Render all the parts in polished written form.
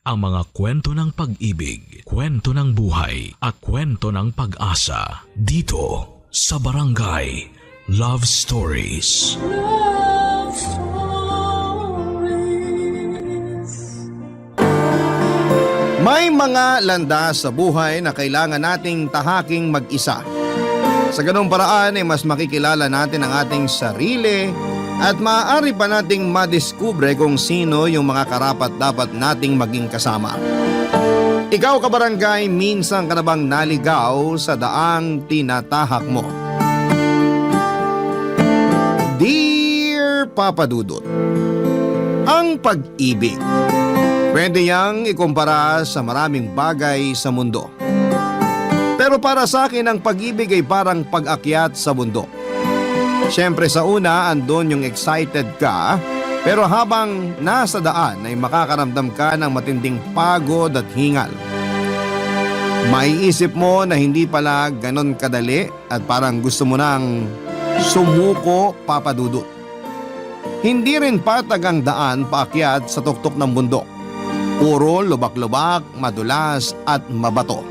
ang mga kwento ng pag-ibig, kwento ng buhay at kwento ng pag-asa dito sa Barangay Love Stories. Love Stories. May mga landas sa buhay na kailangan nating tahaking mag-isa. Sa ganung paraan ay mas makikilala natin ang ating sarili at maaari pa nating madiskubre kung sino yung mga karapat-dapat nating maging kasama. Ikaw kabarangay, minsan ka na bang naligaw sa daang tinatahak mo? Dear Papa Dudut, ang pag-ibig, pwede yang ikumpara sa maraming bagay sa mundo. Pero para sa akin ang pag-ibig ay parang pag-akyat sa bundok. Siyempre sa una andun yung excited ka, pero habang nasa daan ay makakaramdam ka ng matinding pagod at hingal. Maiisip mo na hindi pala ganon kadali at parang gusto mo nang sumuko, Papa Dudut. Hindi rin patag ang daan paakyat sa tuktok ng bundok. Puro lubak-lubak, madulas at mabato.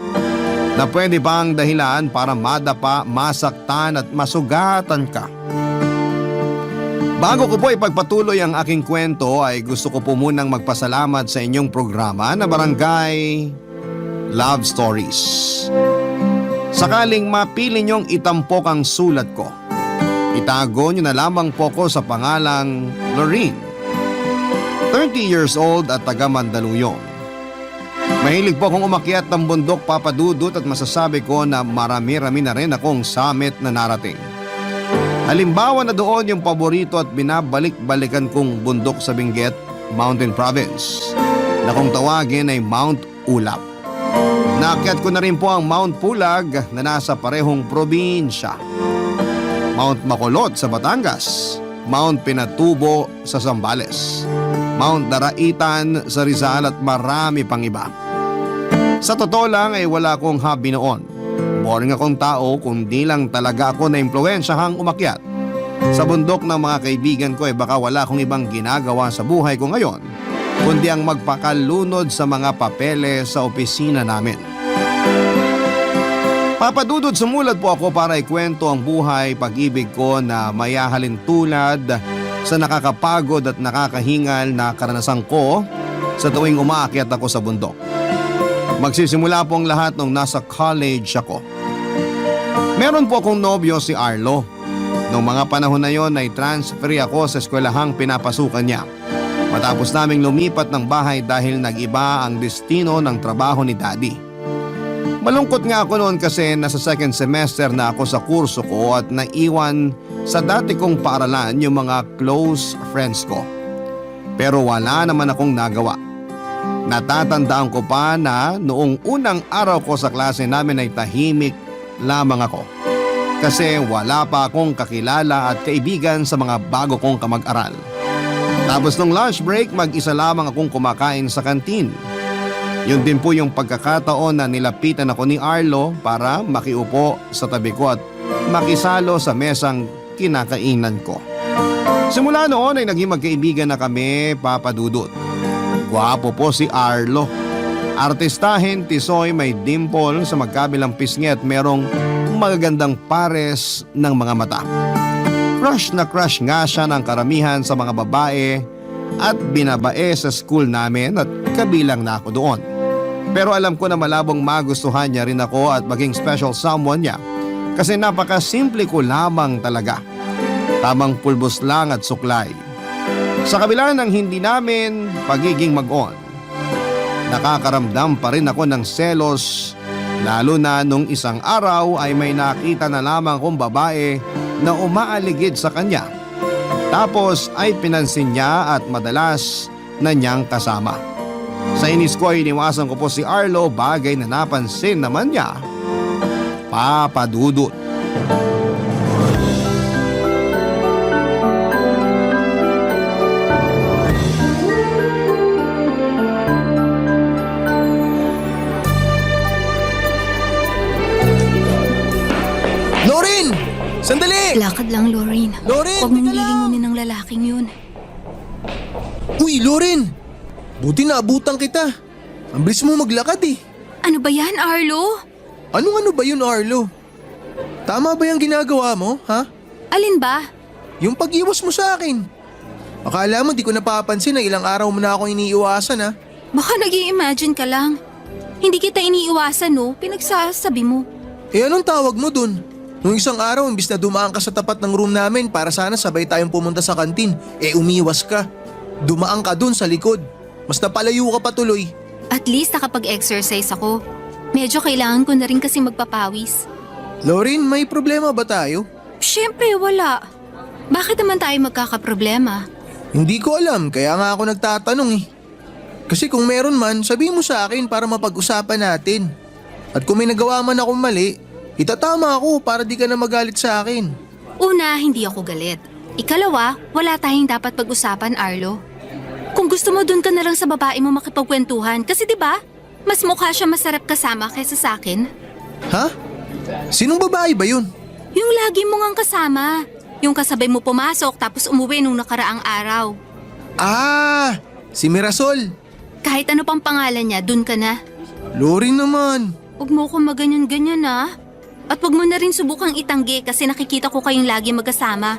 Na pwede pang dahilan para madapa, masaktan at masugatan ka. Bago ko po ipagpatuloy ang aking kwento ay gusto ko po munang magpasalamat sa inyong programa na Barangay Love Stories. Sakaling mapili niyong itampok ang sulat ko, itago niyo na lamang po ko sa pangalang Lorene, 30 years old at taga Mandaluyong. Mahilig po akong umakyat ng bundok, Papa Dudut, at masasabi ko na marami-rami na rin akong summit na narating. Halimbawa na doon yung paborito at binabalik-balikan kong bundok sa Benguet, Mountain Province, na kung tawagin ay Mount Ulap. Naakyat ko na rin po ang Mount Pulag na nasa parehong probinsya. Mount Macolot sa Batangas, Mount Pinatubo sa Zambales, Mount Daraitan sa Rizal at marami pang iba. Sa totoo lang ay wala akong hobby noon. Boring akong tao kundi lang talaga ako na impluwensyahang umakyat. Sa bundok ng mga kaibigan ko ay baka wala akong ibang ginagawa sa buhay ko ngayon kundi ang magpakalunod sa mga papeles sa opisina namin. Papa Dudut, sumulat po ako para ikwento ang buhay pag-ibig ko na mayahalin tulad sa nakakapagod at nakakahingal na karanasan ko sa tuwing umaakyat ako sa bundok. Magsisimula po ang lahat nung nasa college ako. Meron po akong nobyo si Arlo. Noong mga panahon na yon ay transfer ako sa eskwelahang pinapasukan niya. Matapos naming lumipat ng bahay dahil nag-iba ang destino ng trabaho ni Daddy. Malungkot nga ako noon kasi nasa second semester na ako sa kurso ko at naiwan sa dati kong paaralan yung mga close friends ko. Pero wala naman akong nagawa. Natatandaan ko pa na noong unang araw ko sa klase namin ay tahimik lamang ako. Kasi wala pa akong kakilala at kaibigan sa mga bago kong kamag-aral. Tapos nung lunch break, mag-isa lamang akong kumakain sa kantin. Yun din po yung pagkakataon na nilapitan ako ni Arlo para makiupo sa tabi ko at makisalo sa mesang kinakainan ko. Simula noon ay naging magkaibigan na kami, Papa Dudut. Gwapo po si Arlo. Artistahin, tisoy, may dimple sa magkabilang pisngi at merong magagandang pares ng mga mata. Crush na crush nga siya ng karamihan sa mga babae at binabae sa school namin at kabilang na ako doon. Pero alam ko na malabong magustuhan niya rin ako at maging special someone niya kasi napakasimple ko lamang talaga. Tamang pulbos lang at suklay. Sa kabila ng hindi namin pagiging mag-on, nakakaramdam pa rin ako ng selos, lalo na nung isang araw ay may nakita na lamang kong babae na umaaligid sa kanya. Tapos ay pinansin niya at madalas na niyang kasama. Sa inis ko ay iniwasan ko po si Arlo, bagay na napansin naman niya, Papa Dudut. Lorene! Sandali! Lakad lang, Lorene. Lorene, Huwag mong teka lang. lilingunin ng lalaking yun. Uy, Lorene! Buti naabutan kita. Ang bilis mo maglakad eh. Ano ba yan, Arlo? Ano ba yun, Arlo? Tama ba yung ginagawa mo, ha? Alin ba? Yung pag-iwas mo sa akin. Akala mo di ko napapansin na ilang araw mo na akong iniiwasan, ha? Baka nag-i-imagine ka lang. Hindi kita iniiwasan, no? Pinagsasabi mo. Eh anong tawag mo dun? Nung isang araw, imbis na dumaan ka sa tapat ng room namin para sana sabay tayong pumunta sa kantin, umiwas ka. Dumaan ka dun sa likod. Mas napalayo ka pa tuloy. At least nakapag-exercise ako. Medyo kailangan ko na rin kasi magpapawis. Lorin, may problema ba tayo? Siyempre, wala. Bakit naman tayo magkakaproblema? Hindi ko alam, kaya nga ako nagtatanong eh. Kasi kung meron man, sabihin mo sa akin para mapag-usapan natin. At kung may nagawa man akong mali, itatama ako para di ka na magalit sa akin. Una, hindi ako galit. Ikalawa, wala tayong dapat pag-usapan, Arlo. Kung gusto mo, dun ka na lang sa babae mo makipagkwentuhan. Kasi 'di ba? Mas mukha siya masarap kasama kaysa sa akin. Ha? Sinong babae ba yun? Yung lagi mo ngang kasama. Yung kasabay mo pumasok tapos umuwi nung nakaraang araw. Ah, si Mirasol. Kahit ano pang pangalan niya, dun ka na. Lorin naman. Huwag mo ko maganyan-ganyan ah. At huwag mo na rin subukang itanggi kasi nakikita ko kayong lagi magkasama.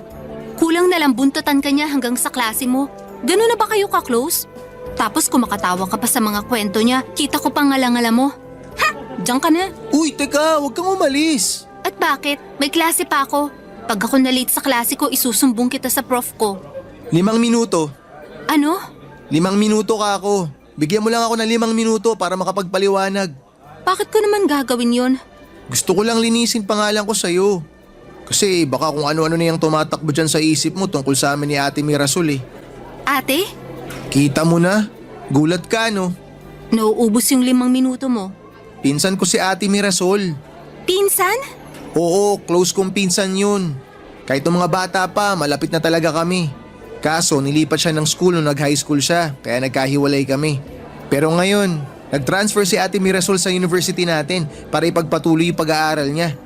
Kulang na lang buntutan ka niya hanggang sa klase mo. Ganun na ba kayo ka-close? Tapos kumakatawa ka pa sa mga kwento niya, kita ko pang ngala-ngala mo. Ha! Diyan ka na. Uy, teka, huwag kang umalis. At bakit? May klase pa ako. Pag ako na-late sa klase ko, isusumbong kita sa prof ko. 5 minuto. Ano? 5 minuto ka ako. Bigyan mo lang ako ng 5 minuto para makapagpaliwanag. Bakit ko naman gagawin yon? Gusto ko lang linisin pangalan ko sa'yo. Kasi baka kung ano-ano na yung tumatakbo dyan sa isip mo tungkol sa amin ni Ate Mirasol eh. Ate? Kita mo na? Gulat ka no? Nauubos yung 5 minuto mo. Pinsan ko si Ate Mirasol. Pinsan? Oo, close kong pinsan yun. Kahit nung mga bata pa, malapit na talaga kami. Kaso nilipat siya ng school nung nag-high school siya, kaya nagkahiwalay kami. Pero ngayon, nag-transfer si Ate Mirasol sa university natin para ipagpatuloy yung pag-aaral niya.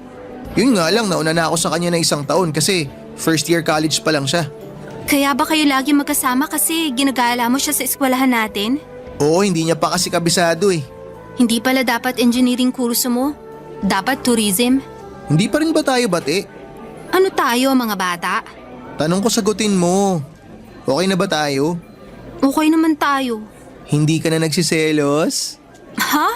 Yun nga lang, nauna na ako sa kanya na 1 taon kasi first year college pa lang siya. Kaya ba kayo lagi magkasama kasi ginagala mo siya sa eskwelahan natin? Oo, hindi niya pa kasi kabisado eh. Hindi pala dapat engineering kurso mo? Dapat tourism? Hindi pa rin ba tayo bati? Ano tayo mga bata? Tanong ko sagutin mo. Okay na ba tayo? Okay naman tayo. Hindi ka na nagsiselos? Ha?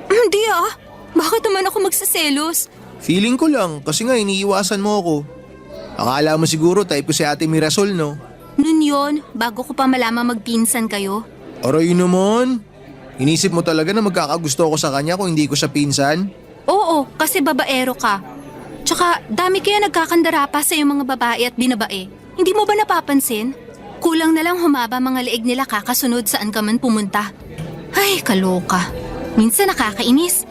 Hindi ah. Bakit naman ako magsaselos? Feeling ko lang kasi nga iniiwasan mo ako. Akala mo siguro type ko si Ate Mirasol no? Nun yun, bago ko pa malaman magpinsan kayo. Aray naman. Inisip mo talaga na magkakagusto ako sa kanya kung hindi ko siya pinsan? Oo, kasi babaero ka. Tsaka dami kaya nagkakandara pa sa yung mga babae at binabae. Hindi mo ba napapansin? Kulang na lang humaba mga leeg nila kakasunod saan ka man pumunta. Ay, kaloka. Minsan nakakainis.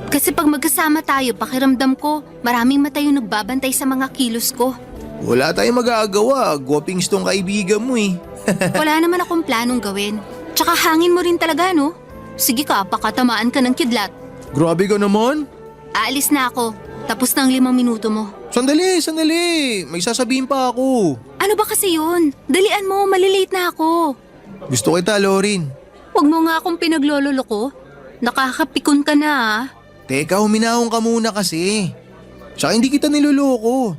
Kasi pag magkasama tayo, pakiramdam ko, maraming mata yung nagbabantay sa mga kilos ko. Wala tayong magagawa. Gwapings tong kaibigan mo eh. Wala naman akong planong gawin. Tsaka hangin mo rin talaga, no? Sige ka, pakatamaan ka ng kidlat. Grabe ka naman. Aalis na ako. Tapos na ang 5 minuto mo. Sandali. May sasabihin pa ako. Ano ba kasi yun? Dalian mo, malilate na ako. Gusto kita, Lorin. Huwag mo nga akong pinaglololo ko. Nakakapikon ka na ah. Teka, huminahon ka muna kasi. Tsaka hindi kita niloloko.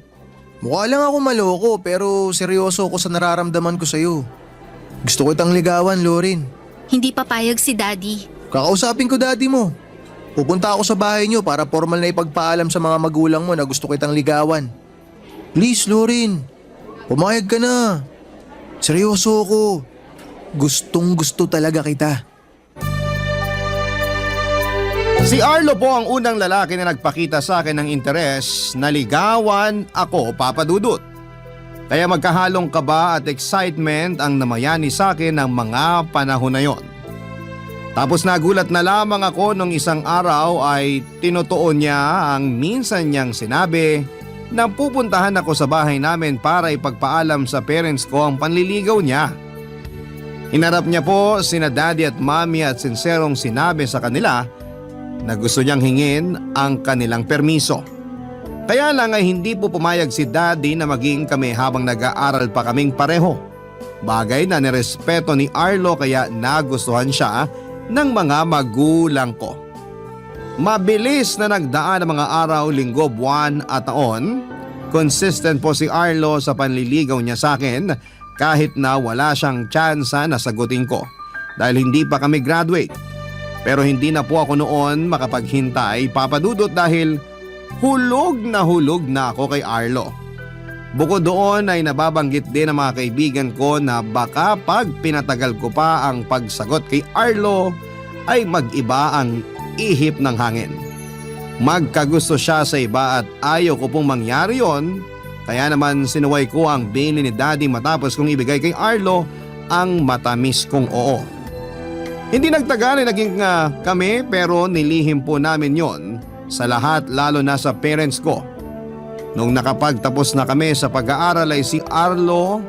Mukha lang ako maloko pero seryoso ako sa nararamdaman ko sa'yo. Gusto ko itang ligawan, Lorin. Hindi papayag si Daddy. Kakausapin ko daddy mo. Pupunta ako sa bahay niyo para formal na ipagpaalam sa mga magulang mo na gusto ko itang ligawan. Please, Lorin. Pumayag ka na. Seryoso ako. Gustong gusto talaga kita. Si Arlo po ang unang lalaki na nagpakita sa akin ng interes na ligawan ako, Papa Dudut. Kaya magkahalong kaba at excitement ang namayani sa akin ng mga panahon na yon. Tapos nagulat na lamang ako nung isang araw ay tinutuon niya ang minsan niyang sinabi na pupuntahan ako sa bahay namin para ipagpaalam sa parents ko ang panliligaw niya. Hinarap niya po sina daddy at mommy at sinserong sinabi sa kanila na gusto niyang hingin ang kanilang permiso. Kaya lang ay hindi po pumayag si daddy na maging kami habang nag-aaral pa kaming pareho. Bagay na nirespeto ni Arlo kaya nagustuhan siya ng mga magulang ko. Mabilis na nagdaan ang mga araw, linggo, buwan at taon. Consistent po si Arlo sa panliligaw niya sa akin kahit na wala siyang tsansa na sagutin ko dahil hindi pa kami graduate. Pero hindi na po ako noon makapaghintay, Papa Dudut, dahil hulog na ako kay Arlo. Bukod doon ay nababanggit din ng mga kaibigan ko na baka pag pinatagal ko pa ang pagsagot kay Arlo ay mag-iba ang ihip ng hangin. Magkagusto siya sa iba at ayaw ko pong mangyari yon, kaya naman sinuway ko ang bili ni Daddy matapos kong ibigay kay Arlo ang matamis kong oo. Hindi nagtagal ay naging kami pero nilihim po namin yon sa lahat, lalo na sa parents ko. Nung nakapagtapos na kami sa pag-aaral ay si Arlo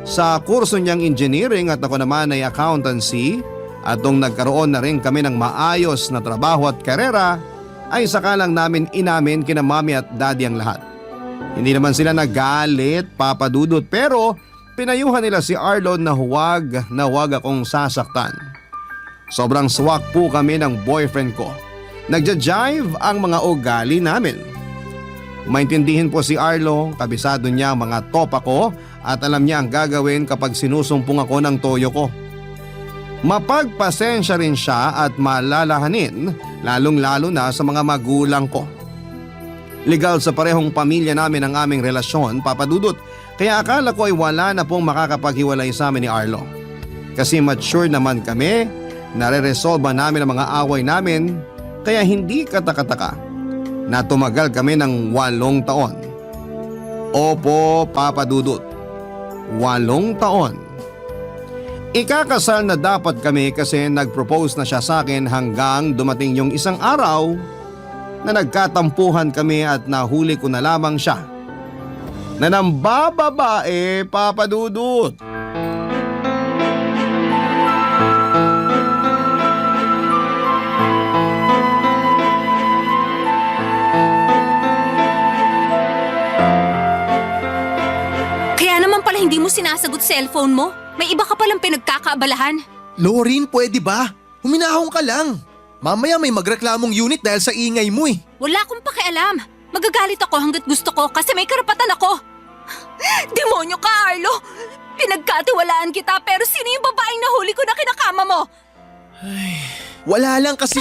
sa kurso niyang engineering at ako naman ay accountancy, at nung nagkaroon na rin kami ng maayos na trabaho at karera ay saka lang namin inamin kina Mami at Daddy ang lahat. Hindi naman sila nagalit, Papa Dudut, pero pinayuhan nila si Arlo na huwag akong sasaktan. Sobrang swak po kami ng boyfriend ko. Nagja-jive ang mga ugali namin. Maintindihin po si Arlo, kabisado niya ang mga topa ko at alam niya ang gagawin kapag sinusumpong ako ng toyo ko. Mapagpasensya rin siya at malalahanin, lalong-lalo na sa mga magulang ko. Legal sa parehong pamilya namin ang aming relasyon, Papa Dudut, kaya akala ko ay wala na pong makakapaghiwalay sa amin ni Arlo. Kasi mature naman kami, nare-resolve namin ang mga away namin, kaya hindi katakataka na tumagal kami ng 8 taon. Opo, Papa Dudut, 8 taon. Ikakasal na dapat kami kasi nag-propose na siya sa akin hanggang dumating yung isang araw na nagkatampuhan kami at nahuli ko na lamang siya na nambababae, Papa Dudut. Kaya naman pala hindi mo sinasagot cellphone mo. May iba ka palang pinagkakaabalahan. Lorin, pwede ba? Huminahon ka lang. Mamaya may magreklamong unit dahil sa ingay mo eh. Wala akong pakialam. Magagalit ako hanggat gusto ko kasi may karapatan ako. Demonyo ka, Arlo! Pinagkatiwalaan kita pero sino yung babaeng nahuli ko na kinakama mo? Wala lang kasi…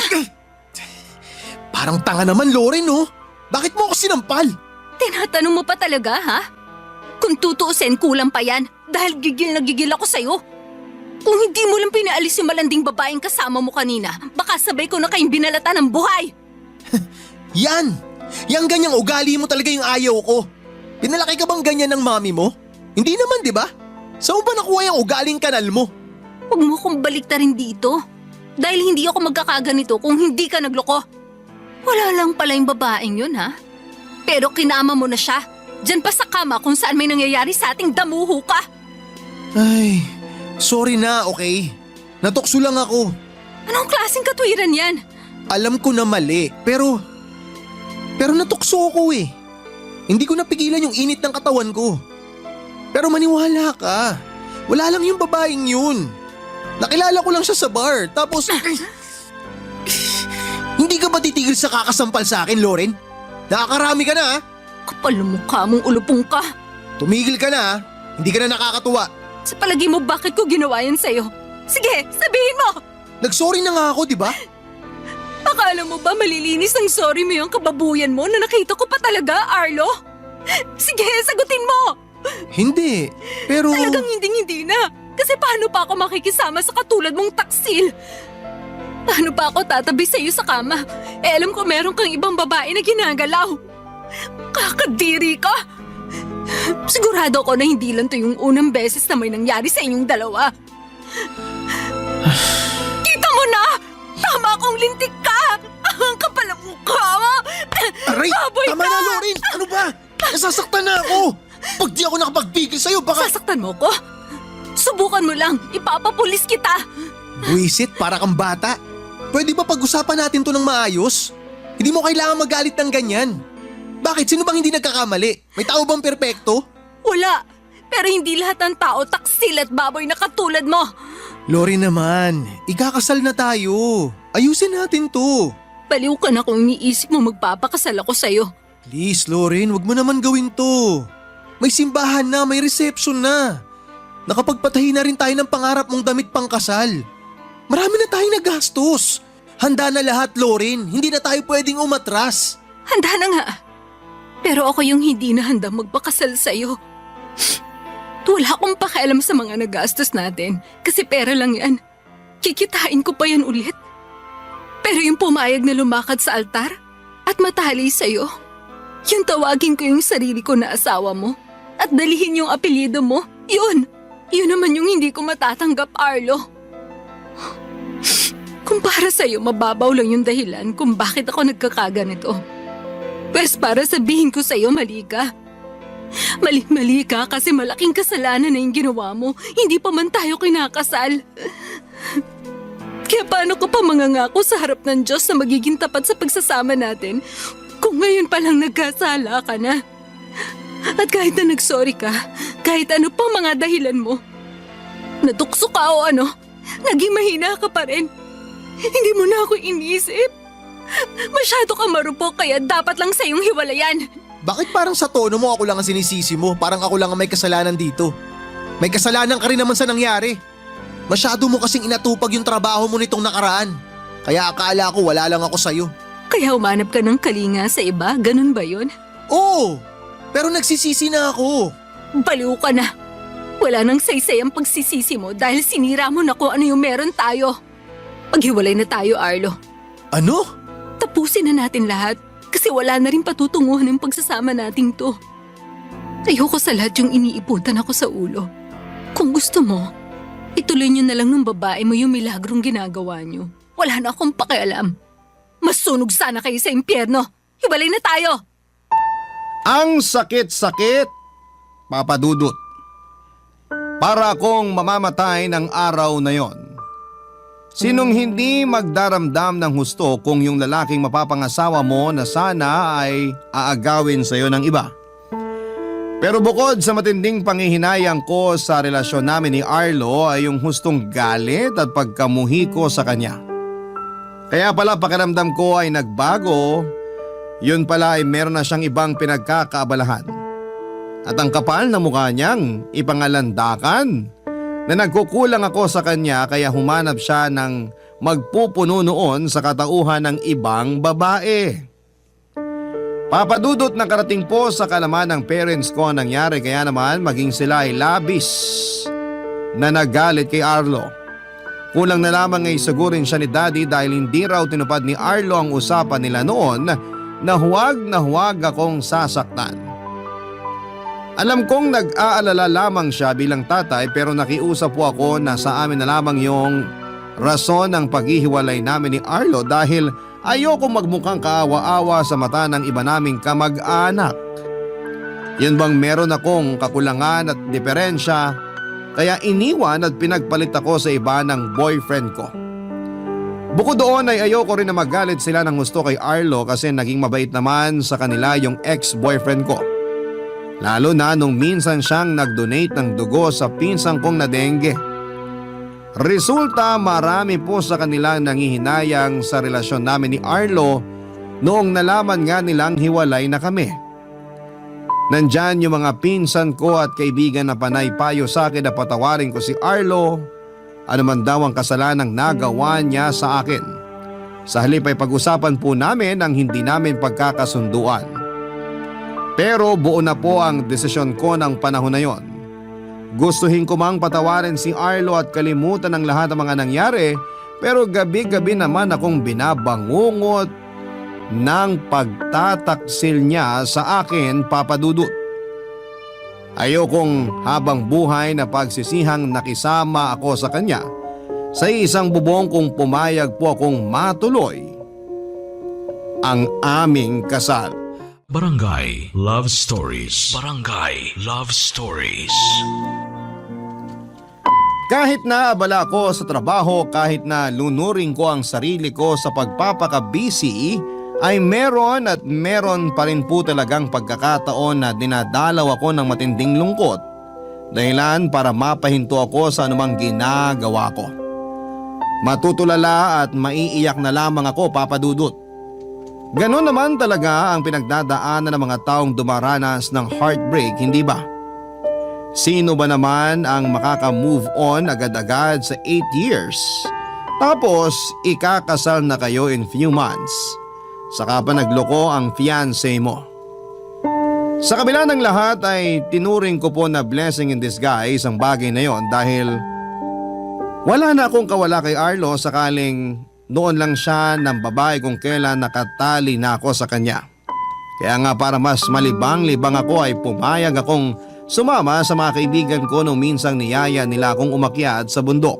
Parang tanga naman, Lorin, oh. Bakit mo ako sinampal? Tinatanong mo pa talaga, ha? Kung tutuusin, kulang pa yan dahil gigil na gigil ako sa'yo. Kung hindi mo lang pinaalis yung malanding babaeng kasama mo kanina, baka sabay ko na kayong binalata ng buhay. Yan! Yang ganyang ugali mo talaga yung ayaw ko. Pinalaki ka bang ganyan ng mami mo? Hindi naman, di ba? Saan mo ba nakuha yung ugaling kanal mo? Huwag mo kong baliktarin dito. Dahil hindi ako magkakaganito kung hindi ka nagloko. Wala lang pala yung babaeng yun, ha? Pero kinama mo na siya. Diyan pa sa kama kung saan may nangyayari sa ating damuho ka. Ay, sorry na, okay? Natukso lang ako. Anong klaseng katwiran yan? Alam ko na mali, pero natukso ako eh. Hindi ko napigilan yung init ng katawan ko. Pero maniwala ka, wala lang yung babaeng yun. Nakilala ko lang siya sa bar, tapos… Hindi ka ba titigil sa kakasampal sa akin, Loren? Nakakarami ka na, ha? Kapal ng mukha mong ulupong ka. Tumigil ka na, ha? Hindi ka na nakakatuwa. Sa palagi mo, bakit ko ginawa yan sa'yo? Sige, sabihin mo! Nagsorry na nga ako, di ba? Akala mo ba malilinis ang sorry mo yung kababuyan mo na nakita ko pa talaga, Arlo? Sige, sagutin mo! Hindi, pero… Talagang hindi na. Kasi paano pa ako makikisama sa katulad mong taksil? Paano pa ako tatabi sa'yo sa kama? Alam ko meron kang ibang babae na ginagalaw. Kakadiri ka! Sigurado ako na hindi lang to yung unang beses na may nangyari sa inyong dalawa. Kita mo na! Tama akong lintik ka! Ang kapal ang mukha mo! Aray! Baboy Tama ka! na, Lorin! Ano ba? Nasasaktan na ako! Pag di ako nakapagbigil sa'yo, baka… Sasaktan mo ko? Subukan mo lang, ipapapulis kita! Buisit, para kang bata. Pwede ba pag-usapan natin to ng maayos? Hindi mo kailangan magalit ng ganyan. Bakit? Sino bang hindi nagkakamali? May tao bang perpekto? Wala! Pero hindi lahat ng tao taksil at baboy na katulad mo. Lori naman, ikakasal na tayo. Ayusin natin to. Baliw ka na kung iniisip mo magpapakasal ako sa'yo. Please, Loren, wag mo naman gawin to. May simbahan na, may reception na. Nakapagpatahi na rin tayo ng pangarap mong damit pang kasal. Marami na tayong nagastos. Handa na lahat, Loren. Hindi na tayo pwedeng umatras. Handa na nga. Pero ako yung hindi na handa magpakasal sa'yo. Wala akong pakialam sa mga nagastos natin kasi pera lang yan. Kikitain ko pa yan ulit. Pero yung pumayag na lumakad sa altar at matali sa'yo, yung tawagin ko yung sarili ko na asawa mo at dalihin yung apelyido mo, yun naman yung hindi ko matatanggap, Arlo. Kung para sa'yo, mababaw lang yung dahilan kung bakit ako nagkakaganito. Pwes para sabihin ko sa'yo, mali ka. Mali ka kasi malaking kasalanan na yung ginawa mo. Hindi pa man tayo kinakasal. Kaya paano ko pa mangangako sa harap ng Diyos na magiging tapat sa pagsasama natin kung ngayon pa lang nagkasala ka na? At kahit na nagsorry ka, kahit ano pa mga dahilan mo, natukso ka o ano, naging mahina ka pa rin. Hindi mo na ako iniisip. Masyado ka marupok kaya dapat lang sa iyong hiwalayan. Bakit parang sa tono mo ako lang ang sinisisi mo? Parang ako lang ang may kasalanan dito. May kasalanan ka rin naman sa nangyari. Masyado mo kasing inatupag yung trabaho mo nitong nakaraan. Kaya akala ko wala lang ako sa'yo. Kaya umanap ka ng kalinga sa iba, ganun ba yun? Oo, pero nagsisisi na ako. Baliw ka na. Wala nang saysay ang pagsisisi mo dahil sinira mo na kung ano yung meron tayo. Maghiwalay na tayo, Arlo. Ano? Tapusin na natin lahat kasi wala na rin patutunguhan ng pagsasama nating to. Ayoko sa lahat yung iniiputan ako sa ulo. Kung gusto mo, ituloy niyo na lang ng babae mo yung milagrong ginagawa niyo. Wala na akong pakialam. Masunog sana kayo sa impyerno. Hiwalay na tayo. Ang sakit-sakit, Papa Dudut. Para akong mamamatay ng araw na yon. Sinong hindi magdaramdam ng husto kung yung lalaking mapapangasawa mo na sana ay aagawin sa iyo ng iba? Pero bukod sa matinding panghihinayang ko sa relasyon namin ni Arlo ay yung hustong galit at pagkamuhi ko sa kanya. Kaya pala pakiramdam ko ay nagbago, yun pala ay meron na siyang ibang pinagkakaabalahan. At ang kapal na mukha niyang ipangalandakan na nagkukulang ako sa kanya kaya humanap siya ng magpupuno noon sa katauhan ng ibang babae. Papadudot na karating po sa kalaman ng parents ko ang nangyari kaya naman maging sila ay labis na nagalit kay Arlo. Kulang na lamang ay sagurin siya ni Daddy dahil hindi raw tinupad ni Arlo ang usapan nila noon na huwag akong sasaktan. Alam kong nag-aalala lamang siya bilang tatay pero nakiusap po ako na sa amin na lamang yung rason ng paghihiwalay namin ni Arlo dahil ayoko magmukhang kaawa-awa sa mata ng iba naming kamag-anak. Yun bang meron akong kakulangan at diferensya kaya iniwan at pinagpalit ako sa iba ng boyfriend ko. Bukod doon ay ayoko rin na magalit sila ng gusto kay Arlo kasi naging mabait naman sa kanila yung ex-boyfriend ko. Lalo na nung minsan siyang nag-donate ng dugo sa pinsang kong na dengue. Resulta marami po sa kanilang nangihinayang sa relasyon namin ni Arlo noong nalaman nga nilang hiwalay na kami. Nandyan yung mga pinsan ko at kaibigan na panay payo sa akin na patawarin ko si Arlo ano man daw ang kasalanang nagawa niya sa akin. Sa halip ay pag-usapan po namin ang hindi namin pagkakasunduan. Pero buo na po ang desisyon ko ng panahon na yon. Gustuhin ko mang patawarin si Arlo at kalimutan ang lahat ng mga nangyari pero gabi-gabi naman akong binabangungot ng pagtataksil niya sa akin, Papa Dudut. Ayokong habang buhay na pagsisihang nakisama ako sa kanya sa isang bubong kung pumayag po akong matuloy ang aming kasal. Barangay Love Stories. Barangay Love Stories. Kahit na abala ko sa trabaho, kahit na lunurin ko ang sarili ko sa pagpapaka-busy, ay meron at meron pa rin po talagang pagkakataon na dinadalaw ako ng matinding lungkot. Dahilan para mapahinto ako sa anumang ginagawa ko. Matutulala at maiiyak na lamang ako, Papa Dudut. Ganon naman talaga ang pinagdadaanan ng mga taong dumaranas ng heartbreak, hindi ba? Sino ba naman ang makaka-move on agad-agad sa 8 years? Tapos ikakasal na kayo in few months. Saka pa nagloko ang fiancé mo. Sa kabila ng lahat ay tinuring ko po na blessing in disguise ang bagay na yon dahil wala na akong kawala kay Arlo sakaling noon lang siya ng babae kung kailan nakatali na ako sa kanya. Kaya nga para mas malibang-libang ako ay pumayag akong sumama sa mga kaibigan ko nung minsang niyaya nila akong umakyat sa bundok.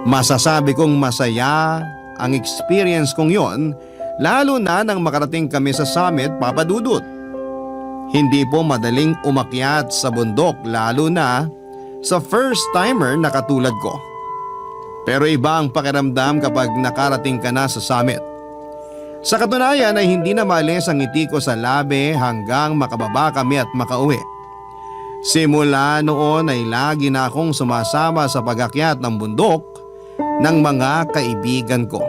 Masasabi kong masaya ang experience kong yon lalo na nang makarating kami sa summit, Papa Dudut. Hindi po madaling umakyat sa bundok lalo na sa first timer na katulad ko. Pero iba ang pakiramdam kapag nakarating ka na sa summit. Sa katunayan ay hindi na maalis ang ngiti ko sa labi hanggang makababa kami at makauwi. Simula noon ay lagi na akong sumasama sa pag-akyat ng bundok ng mga kaibigan ko.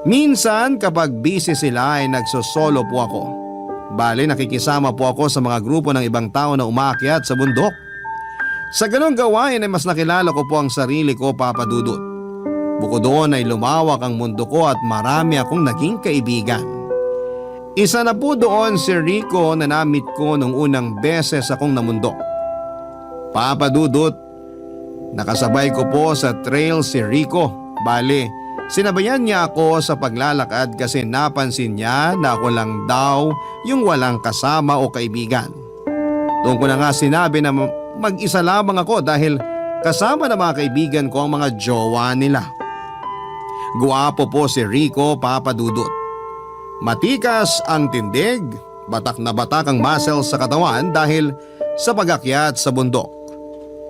Minsan kapag busy sila ay nagsosolo po ako. Bale nakikisama po ako sa mga grupo ng ibang tao na umaakyat sa bundok. Sa ganong gawain ay mas nakilala ko po ang sarili ko, Papa Dudut. Bukod doon ay lumawak ang mundo ko at marami akong naging kaibigan. Isa na po doon si Rico na namit ko nung unang beses akong namundok. Papa Dudut, nakasabay ko po sa trail si Rico. Bale, sinabayan niya ako sa paglalakad kasi napansin niya na ako lang daw yung walang kasama o kaibigan. Doon ko na nga sinabi na mag-isa lamang ako dahil kasama na mga kaibigan ko ang mga jowa nila. Guwapo po si Rico, Papa Dudut. Matikas ang tindig, batak na batak ang muscles sa katawan dahil sa pag-akyat sa bundok.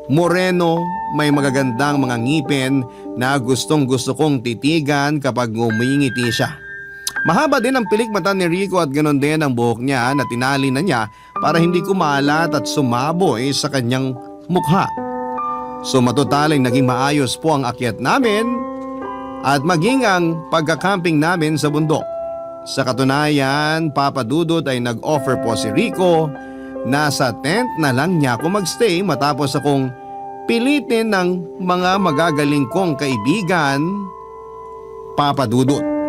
Moreno, may magagandang mga ngipin na gustong gusto kong titigan kapag ngumingiti siya. Mahaba din ang pilik mata ni Rico at ganoon din ang buhok niya na tinali na niya para hindi kumalat at sumaboy sa kanyang mukha. So matutaling naging maayos po ang akyat namin at maging ang pagkakamping namin sa bundok. Sa katunayan, Papa Dudut ay nag-offer po si Rico na sa tent na lang niya ako magstay matapos akong pilitin ng mga magagaling kong kaibigan, Papa Dudut.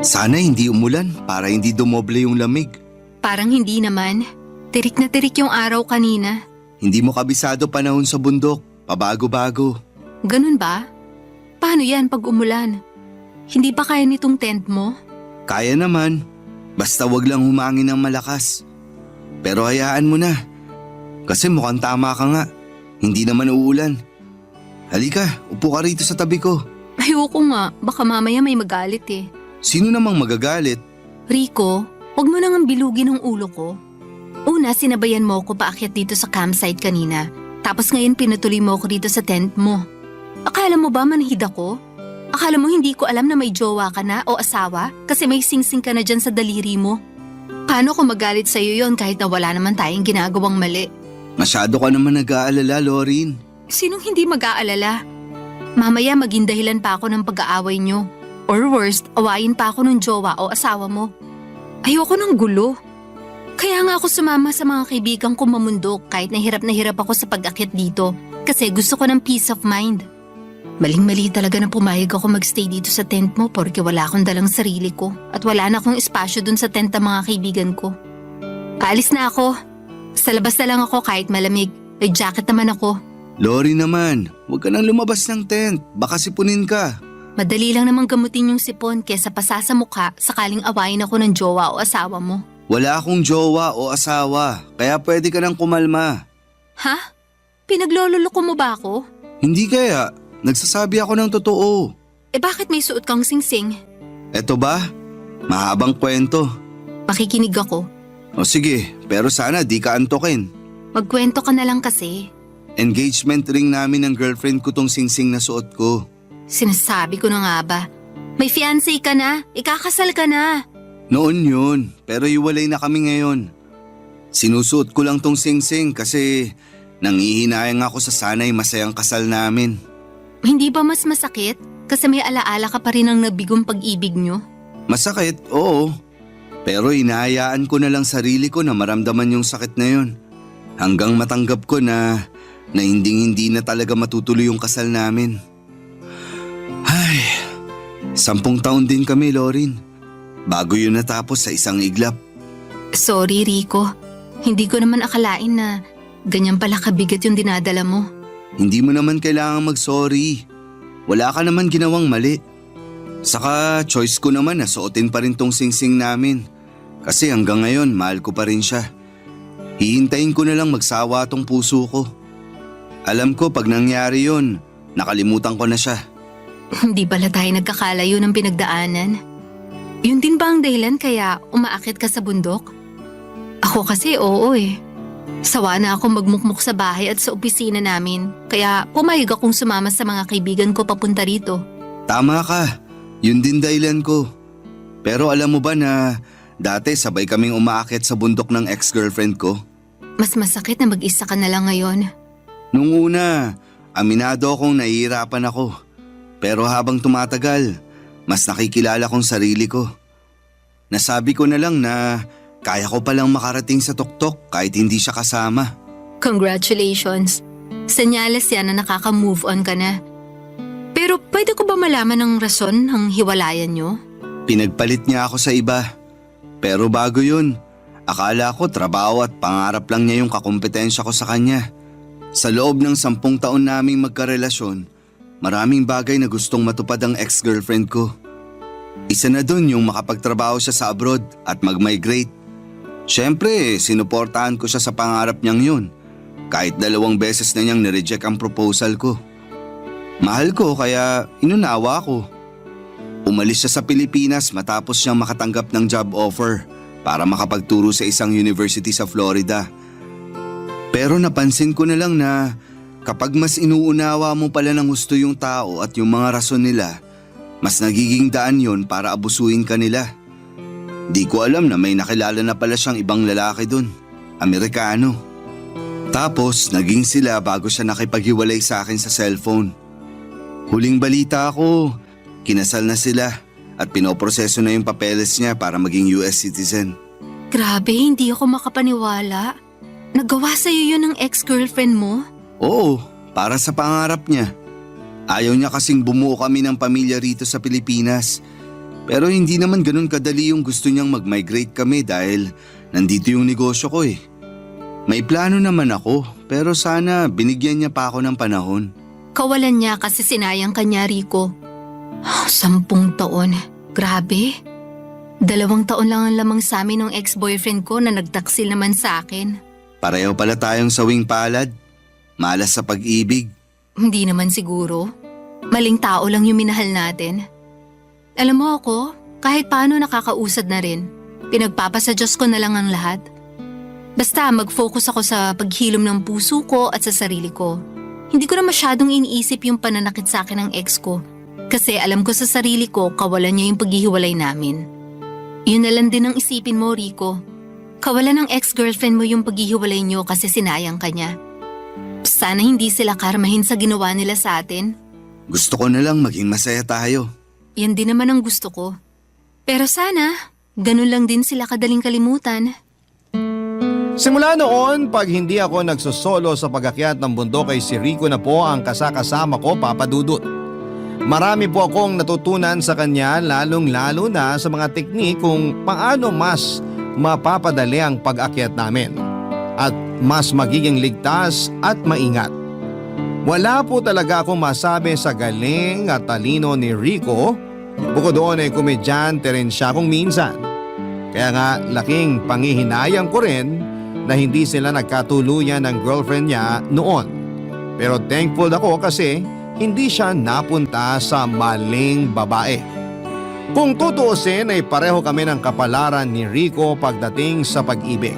Sana hindi umulan para hindi dumoble yung lamig. Parang hindi naman. Tirik na tirik yung araw kanina. Hindi mo kabisado panahon sa bundok. Pabago-bago. Ganun ba? Paano yan pag umulan? Hindi ba kaya nitong tent mo? Kaya naman. Basta wag lang humangin ng malakas. Pero hayaan mo na. Kasi mukhang tama ka nga. Hindi naman uulan. Halika, upo ka rito sa tabi ko. Ayoko nga. Baka mamaya may magalit eh. Sino namang magagalit? Rico, huwag mo nang bilugin ang ulo ko. Una, sinabayan mo ko paakyat dito sa campsite kanina. Tapos ngayon pinutuloy mo ko dito sa tent mo. Akala mo ba manhid ako? Akala mo hindi ko alam na may jowa ka na o asawa kasi may singsing ka na dyan sa daliri mo? Paano ko magalit sa'yo yon kahit na wala naman tayong ginagawang mali? Masyado ka naman nag-aalala, Lorin. Sinong hindi mag-aalala? Mamaya maging dahilan pa ako ng pag-aaway nyo. Or worst, awayin pa ako ng jowa o asawa mo. Ayoko ng gulo. Kaya nga ako sumama sa mga kaibigan ko mamundok kahit na hirap ako sa pag-akyat dito kasi gusto ko ng peace of mind. Maling-mali talaga na pumayag ako magstay dito sa tent mo porque wala akong dalang sarili ko at wala na akong espasyo dun sa tent ng mga kaibigan ko. Kaalis na ako. Sa labas na lang ako kahit malamig. May jacket naman ako. Lori naman, huwag ka nang lumabas ng tent. Baka sipunin ka. Madali lang namang gamutin yung sipon kesa pasa sa mukha sakaling awayin ako ng jowa o asawa mo. Wala akong jowa o asawa, kaya pwede ka nang kumalma. Ha? Pinaglololoko mo ba ako? Hindi kaya, nagsasabi ako ng totoo. Eh bakit may suot kang singsing? Eto ba? Mahabang kwento. Makikinig ako. O sige, pero sana di ka antokin. Magkwento ka na lang kasi. Engagement ring namin ng girlfriend ko tong singsing na suot ko. Sinasabi ko na nga ba? May fiancé ka na, ikakasal ka na. Noon yun, pero iwalay na kami ngayon. Sinusuot ko lang tong singsing kasi nangihinayang ako sa sanay masayang kasal namin. Hindi ba mas masakit? Kasi may alaala ka pa rin ng nabigong pag-ibig nyo. Masakit, oo. Pero hinahayaan ko na lang sarili ko na maramdaman yung sakit na yun. Hanggang matanggap ko na hindi na talaga matutuloy yung kasal namin. Ay, 10 taon din kami, Lorin. Bago yun natapos sa isang iglap. Sorry, Rico. Hindi ko naman akalain na ganyan pala kabigat yung dinadala mo. Hindi mo naman kailangang mag-sorry. Wala ka naman ginawang mali. Saka choice ko naman na suotin pa rin tong singsing namin. Kasi hanggang ngayon mahal ko pa rin siya. Hihintayin ko na lang magsawa tong puso ko. Alam ko pag nangyari yun, nakalimutan ko na siya. Hindi pala tayo nagkakalayo ng pinagdaanan. Yun din ba ang dahilan kaya umaakit ka sa bundok? Ako kasi oo eh. Sawa na ako magmukmuk sa bahay at sa opisina namin. Kaya pumayag akong sumama sa mga kaibigan ko papunta rito. Tama ka, yun din dahilan ko. Pero alam mo ba na dati sabay kaming umaakit sa bundok ng ex-girlfriend ko? Mas masakit na mag-isa ka na lang ngayon. Nung una, aminado akong nahihirapan ako. Pero habang tumatagal, mas nakikilala kong sarili ko. Nasabi ko na lang na kaya ko palang makarating sa tuktok kahit hindi siya kasama. Congratulations. Senyales yan na nakaka-move on ka na. Pero pwede ko ba malaman ang rason ng hiwalayan nyo? Pinagpalit niya ako sa iba. Pero bago yun, akala ko trabaho at pangarap lang niya yung kakumpetensya ko sa kanya. Sa loob ng 10 taon naming magkarelasyon, maraming bagay na gustong matupad ang ex-girlfriend ko. Isa na dun yung makapagtrabaho siya sa abroad at mag-migrate. Siyempre, sinuportahan ko siya sa pangarap niyang yun. Kahit 2 beses na niyang nireject ang proposal ko. Mahal ko kaya inunawa ko. Umalis siya sa Pilipinas matapos siyang makatanggap ng job offer para makapagturo sa isang university sa Florida. Pero napansin ko na lang na kapag mas inuunawa mo pala ng gusto yung tao at yung mga rason nila, mas nagiging daan yon para abusuin ka nila. Di ko alam na may nakilala na pala siyang ibang lalaki dun, Amerikano. Tapos naging sila bago siya nakipaghiwalay sa akin sa cellphone. Huling balita ko, kinasal na sila at pinoproseso na yung papeles niya para maging US citizen. Grabe, hindi ako makapaniwala. Nagawa sa'yo yun ng ex-girlfriend mo? Oo, para sa pangarap niya. Ayaw niya kasing bumuo kami ng pamilya rito sa Pilipinas. Pero hindi naman ganun kadali yung gusto niyang mag-migrate kami dahil nandito yung negosyo ko eh. May plano naman ako pero sana binigyan niya pa ako ng panahon. Kawalan niya kasi sinayang ka niya, Rico. 10 taon. Grabe. 2 taon lang ang lamang sa amin ng ex-boyfriend ko na nagtaksil naman sa akin. Pareho pala tayong sawing palad. Malas sa pag-ibig. Hindi naman siguro. Maling tao lang yung minahal natin. Alam mo ako, kahit paano nakakausad na rin. Pinagpapasa Diyos ko na lang ang lahat. Basta mag-focus ako sa paghilom ng puso ko at sa sarili ko. Hindi ko na masyadong iniisip yung pananakit sa akin ng ex ko. Kasi alam ko sa sarili ko, kawalan niya yung paghihiwalay namin. Yun na lang din ang isipin mo, Rico. Kawalan ng ex-girlfriend mo yung paghihiwalay niyo kasi sinayang ka niya. Sana hindi sila karmahin sa ginawa nila sa atin. Gusto ko na lang maging masaya tayo. Yan din naman ang gusto ko. Pero sana, ganun lang din sila kadaling kalimutan. Simula noon, pag hindi ako nagsosolo sa pag-akyat ng bundok ay si Rico na po ang kasakasama ko, Papa Dudut. Marami po akong natutunan sa kanya lalong-lalo na sa mga teknik kung paano mas mapapadali ang pag-akyat namin at mas magiging ligtas at maingat. Wala po talaga akong masabi sa galing at talino ni Rico. Bukod doon ay komedyante rin siya kung minsan. Kaya nga laking pangihinayang ko rin na hindi sila nagkatuluyan ng girlfriend niya noon. Pero thankful ako kasi hindi siya napunta sa maling babae. Kung tutuusin ay pareho kami ng kapalaran ni Rico pagdating sa pag-ibig.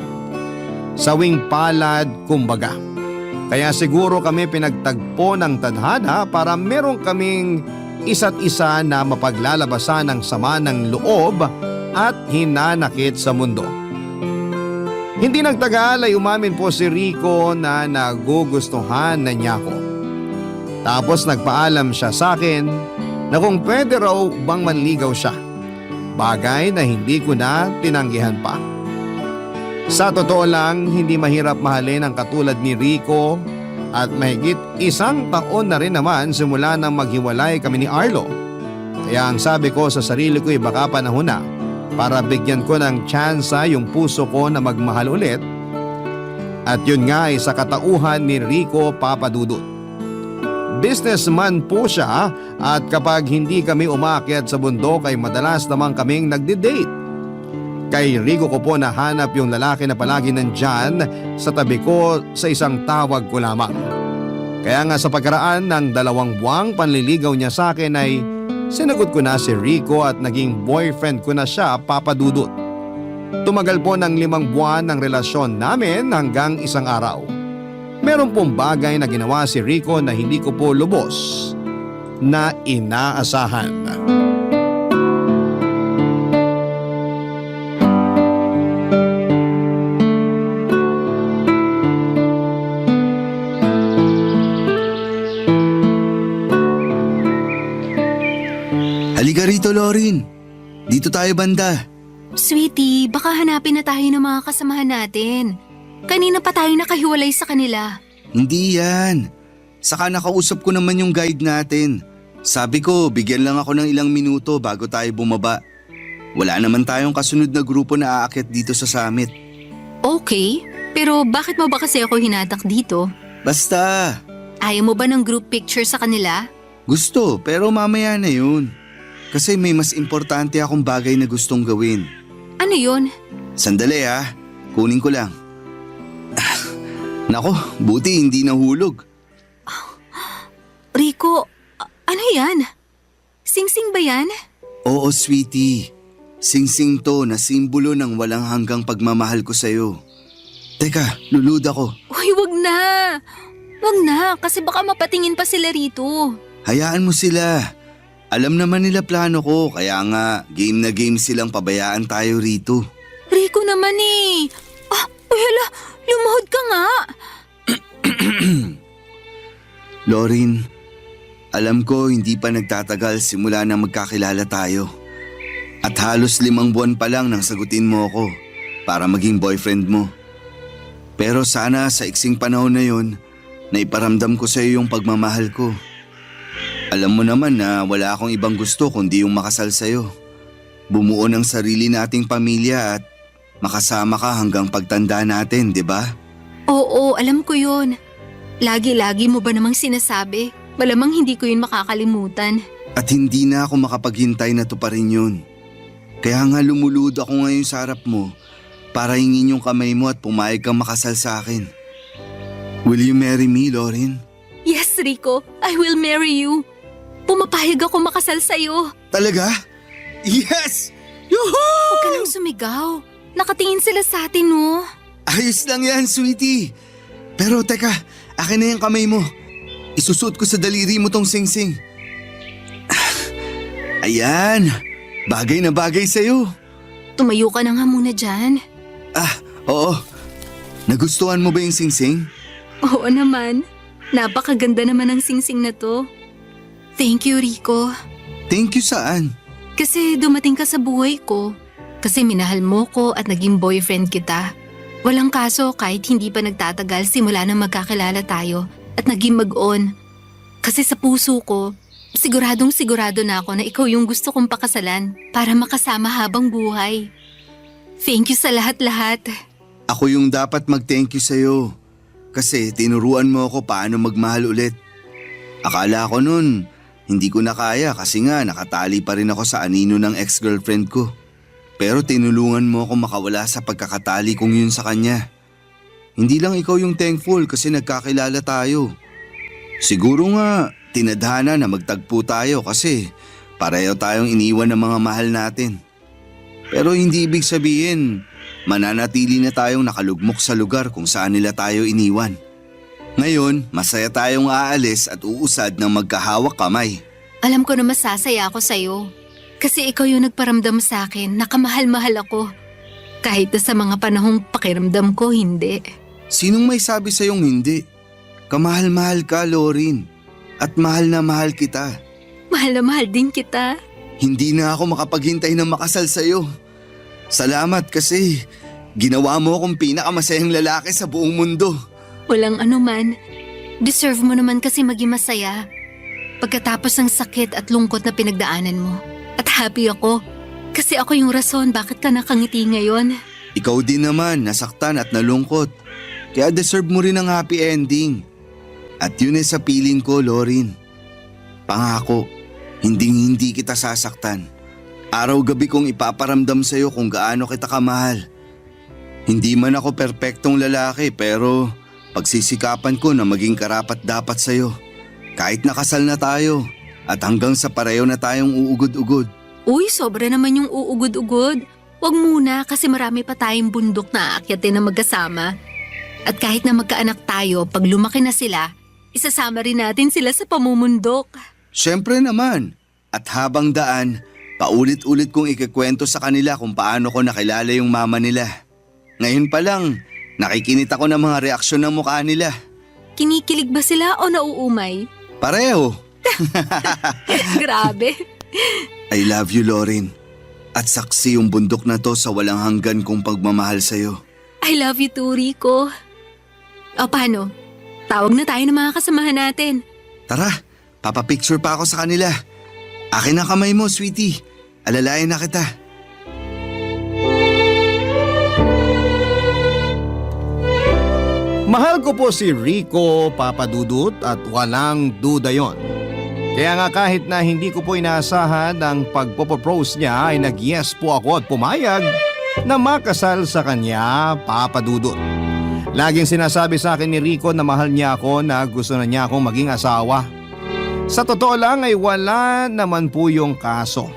Sawing palad kumbaga. Kaya siguro kami pinagtagpo ng tadhana para meron kaming isa't isa na mapaglalabasan ng sama ng loob at hinanakit sa mundo. Hindi nagtagal ay umamin po si Rico na nagugustuhan na niya ako. Tapos nagpaalam siya sa akin na kung pwede raw bang manligaw siya. Bagay na hindi ko na tinanggihan pa. Sa totoo lang, hindi mahirap mahalin ang katulad ni Rico at mahigit 1 taon na rin naman simula nang maghiwalay kami ni Arlo. Kaya ang sabi ko sa sarili ko ay baka panahon na para bigyan ko ng tsansa yung puso ko na magmahal ulit. At yun nga ay sa katauhan ni Rico Papadudut. Businessman po siya at kapag hindi kami umakyat sa bundok ay madalas naman kaming nagde-date. Kay Rico ko po nahanap yung lalaki na palagi nandyan sa tabi ko sa isang tawag ko lamang. Kaya nga sa pagkaraan ng 2 buwang panliligaw niya sa akin ay sinagot ko na si Rico at naging boyfriend ko na siya, Papadudut. Tumagal po ng 5 buwan ng relasyon namin hanggang isang araw. Meron pong bagay na ginawa si Rico na hindi ko po lubos na inaasahan. Halika rito, Lorin. Dito tayo banda. Sweetie, baka hanapin na tayo ng mga kasamahan natin. Kanina pa tayo nakahiwalay sa kanila. Hindi yan. Saka nakausap ko naman yung guide natin. Sabi ko, bigyan lang ako ng ilang minuto bago tayo bumaba. Wala naman tayong kasunod na grupo na aakyat dito sa summit. Okay, pero bakit mo ba kasi ako hinatak dito? Basta. Ayaw mo ba ng group picture sa kanila? Gusto, pero mamaya na yun. Kasi may mas importante akong bagay na gustong gawin. Ano yun? Sandali ha, kunin ko lang. Nako, buti hindi nahulog. Rico, ano yan? Singsing ba yan? Oo, sweetie. Singsing to na simbolo ng walang hanggang pagmamahal ko sa'yo. Teka, lulud ako. Uy, wag na. Wag na, kasi baka mapatingin pa sila rito. Hayaan mo sila. Alam naman nila plano ko, kaya nga game na game silang pabayaan tayo rito. Rico naman eh. Uy hala, lumuhod ka nga. Lorin, alam ko hindi pa nagtatagal simula na magkakilala tayo. At halos 5 buwan pa lang nang sagutin mo ako para maging boyfriend mo. Pero sana sa iksing panahon na yon, naiparamdam ko sa iyo yung pagmamahal ko. Alam mo naman na wala akong ibang gusto kundi yung makasal sa'yo. Bumuo ng sarili nating pamilya at makasama ka hanggang pagtanda natin, di ba? Oo, alam ko yun. Lagi-lagi mo ba namang sinasabi? Malamang hindi ko yun makakalimutan. At hindi na ako makapaghintay na tuparin yun. Kaya nga lumulud ako ngayon sa harap mo para hingin yung kamay mo at pumayag kang makasal sa akin. Will you marry me, Lorin? Yes, Rico. I will marry you. Pumapayag ako makasal sa'yo. Talaga? Yes! Yuhu! Huwag ka nang sumigaw. Nakatingin sila sa atin, no? Ayos lang yan, sweetie. Pero teka, akin na yung kamay mo. Isusuot ko sa daliri mo tong singsing. Ayan, bagay na bagay sa'yo. Tumayo ka na nga muna dyan. Oo. Nagustuhan mo ba yung singsing? Oo naman. Napakaganda naman ang singsing na to. Thank you, Rico. Thank you saan? Kasi dumating ka sa buhay ko. Kasi minahal mo ko at naging boyfriend kita. Walang kaso kahit hindi pa nagtatagal simula na magkakilala tayo at naging mag-on. Kasi sa puso ko, siguradong sigurado na ako na ikaw yung gusto kong pakasalan para makasama habang buhay. Thank you sa lahat-lahat. Ako yung dapat mag-thank you sa'yo. Kasi tinuruan mo ako paano magmahal ulit. Akala ko nun, hindi ko na kaya kasi nga nakatali pa rin ako sa anino ng ex-girlfriend ko. Pero tinulungan mo ako makawala sa pagkakatali kong yun sa kanya. Hindi lang ikaw yung thankful kasi nagkakilala tayo. Siguro nga, tinadhana na magtagpo tayo kasi pareho tayong iniwan ng mga mahal natin. Pero hindi ibig sabihin, mananatili na tayong nakalugmok sa lugar kung saan nila tayo iniwan. Ngayon, masaya tayong aalis at uusad ng magkahawak kamay. Alam ko na masasaya ako sa'yo. Kasi ikaw yung nagparamdam sa akin na kamahal-mahal ako. Kahit na sa mga panahong pakiramdam ko, hindi. Sinong may sabi sa'yong hindi? Kamahal-mahal ka, Lorin. At mahal na mahal kita. Mahal na mahal din kita. Hindi na ako makapaghintay na makasal sa'yo. Salamat kasi ginawa mo akong pinakamasayang lalaki sa buong mundo. Walang anuman. Deserve mo naman kasi maging masaya. Pagkatapos ng sakit at lungkot na pinagdaanan mo. At happy ako. Kasi ako yung rason bakit ka nakangiti ngayon. Ikaw din naman, nasaktan at nalungkot. Kaya deserve mo rin ang happy ending. At yun ay sa piling ko, Lorin. Pangako, hindi kita sasaktan. Araw-gabi kong ipaparamdam sa'yo kung gaano kita kamahal. Hindi man ako perpektong lalaki pero pagsisikapan ko na maging karapat-dapat sa'yo. Kahit nakasal na tayo at hanggang sa pareho na tayong uugod-ugod. Uy, sobra naman yung uugod-ugod. Huwag muna kasi marami pa tayong bundok na aakyatin na magkasama. At kahit na magkaanak tayo, pag lumaki na sila, isasama rin natin sila sa pamumundok. Siyempre naman. At habang daan, paulit-ulit kong ikikwento sa kanila kung paano ko nakilala yung mama nila. Ngayon pa lang, nakikinit ako ng mga reaksyon ng mukha nila. Kinikilig ba sila o nauumay? Pareho. Grabe. I love you, Lorin. At saksi yung bundok na to sa walang hanggan kong pagmamahal sa'yo. I love you too, Rico. O paano? Tawag na tayo ng mga kasamahan natin. Tara, papapicture pa ako sa kanila. Akin ang kamay mo, sweetie. Alalayan na kita. Mahal ko po si Rico, Papa Dudut, at walang duda yon. Kaya nga kahit na hindi ko po inaasahan ang pagpopropose niya ay nag-yes po ako at pumayag na makasal sa kanya, Papa Dudut. Laging sinasabi sa akin ni Rico na mahal niya ako, na gusto na niya akong maging asawa. Sa totoo lang ay wala naman po yung kaso.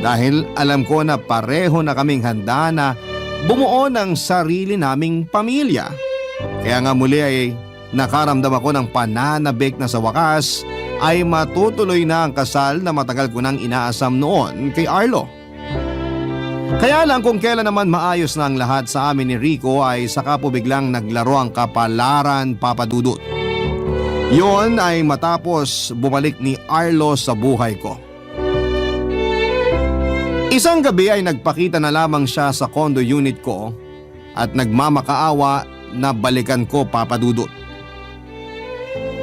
Dahil alam ko na pareho na kaming handa na bumuo ng sarili naming pamilya. Kaya nga muli ay nakaramdam ako ng pananabik na sa wakas ay matutuloy na ang kasal na matagal ko nang inaasam noon kay Arlo. Kaya lang kung kailan naman maayos na ang lahat sa amin ni Rico ay saka po biglang naglaro ang kapalaran, Papa Dudut. Yon ay matapos bumalik ni Arlo sa buhay ko. Isang gabi ay nagpakita na lamang siya sa condo unit ko at nagmamakaawa na balikan ko, Papa Dudut.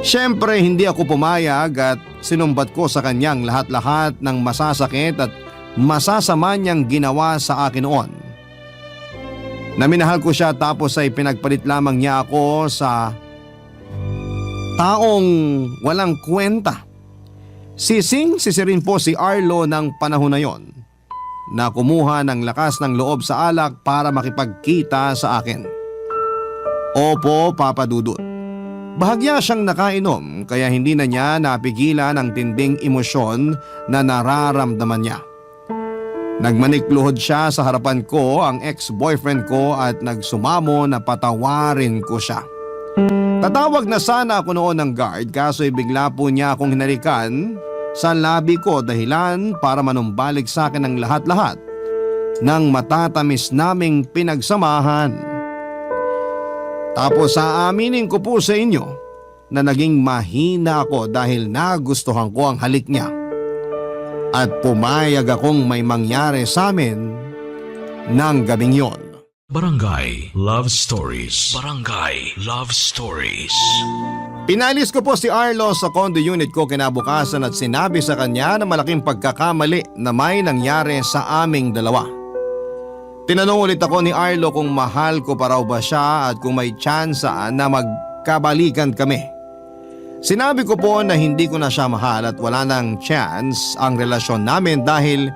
Siyempre hindi ako pumayag at sinumbat ko sa kanyang lahat-lahat ng masasakit at masasama niyang ginawa sa akin noon. Naminahal ko siya tapos ay pinagpalit lamang niya ako sa taong walang kwenta. Sisirin po si Arlo ng panahon na yon na kumuha ng lakas ng loob sa alak para makipagkita sa akin. Opo, Papa Dudut. Bahagya siyang nakainom kaya hindi na niya napigilan ang tinding emosyon na nararamdaman niya. Nagmanikluhod siya sa harapan ko, ang ex-boyfriend ko, at nagsumamo na patawarin ko siya. Tatawag na sana ako noon ng guard kaso bigla po niya akong hinalikan sa labi ko dahilan para manumbalik sa akin ang lahat-lahat ng matatamis naming pinagsamahan. Tapos aaminin ko po sa inyo na naging mahina ako dahil nagustuhan ko ang halik niya. At pumayag akong may mangyari sa amin ng gabing yon. Barangay Love Stories. Barangay Love Stories. Pinalis ko po si Arlo sa condo unit ko kinabukasan at sinabi sa kanya na malaking pagkakamali na may nangyari sa aming dalawa. Tinanong ulit ako ni Arlo kung mahal ko pa raw ba siya at kung may tsansa na magkabalikan kami. Sinabi ko po na hindi ko na siya mahal at wala nang chance ang relasyon namin dahil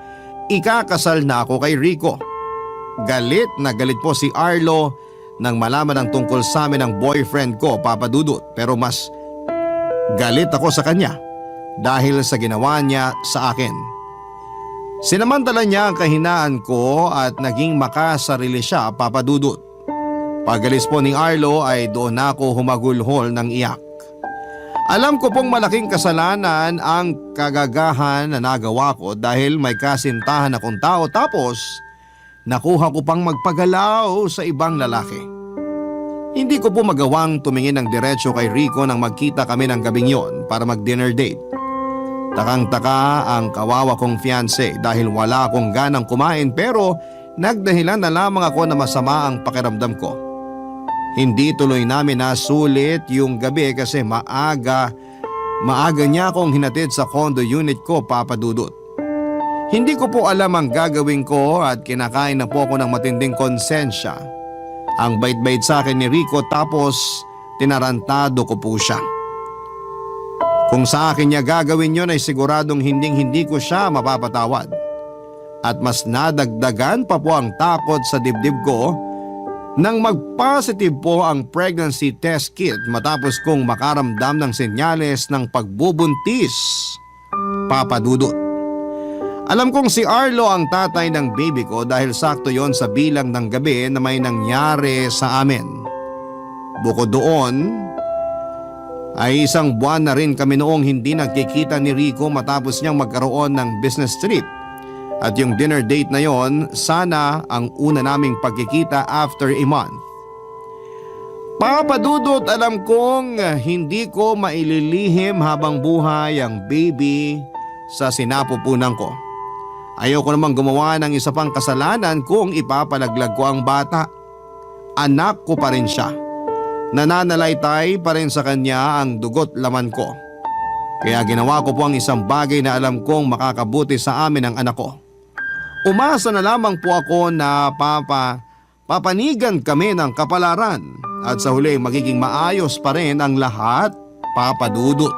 ikakasal na ako kay Rico. Galit na galit po si Arlo nang malaman ang tungkol sa amin ng boyfriend ko, Papa Dudut, pero mas galit ako sa kanya dahil sa ginawa niya sa akin. Sinamantala niya ang kahinaan ko at naging makasarili siya, Papa Dudut. Pagalis po ni Arlo ay doon ako humagulhol ng iyak. Alam ko pong malaking kasalanan ang kagagahan na nagawa ko dahil may kasintahan akong tao tapos nakuha ko pang magpagalaw sa ibang lalaki. Hindi ko po magawang tumingin ng diretso kay Rico nang magkita kami ng gabing yon para mag-dinner date. Takang-taka ang kawawa kong fiancé dahil wala akong ganang kumain pero nagdahilan na lamang ako na masama ang pakiramdam ko. Hindi tuloy namin nasulit yung gabi kasi maaga niya akong hinatid sa condo unit ko, Papa Dudut. Hindi ko po alam ang gagawin ko at kinakain na po ako ng matinding konsensya. Ang bait-bait sa akin ni Rico tapos tinarantado ko po siya. Kung sa akin niya gagawin yon ay siguradong hindi ko siya mapapatawad. At mas nadagdagan pa po ang takot sa dibdib ko nang mag-positive po ang pregnancy test kit matapos kong makaramdam ng senyales ng pagbubuntis, Papa Dudut. Alam kong si Arlo ang tatay ng baby ko dahil sakto yon sa bilang ng gabi na may nangyari sa amin. Bukod doon, ay 1 buwan na rin kami noong hindi nagkikita ni Rico matapos niyang magkaroon ng business trip. At yung dinner date na yon, sana ang una naming pagkikita after a month. Papa Dudut, alam kong hindi ko maililihim habang buhay ang baby sa sinapupunan ko. Ayoko namang gumawa ng isa pang kasalanan kung ipapalaglag ko ang bata. Anak ko pa rin siya. Nananalaytay pa rin sa kanya ang dugot laman ko. Kaya ginawa ko po ang isang bagay na alam kong makakabuti sa amin ang anak ko. Umasa na lamang po ako na papanigan kami ng kapalaran at sa huli magiging maayos pa rin ang lahat, Papa Dudut.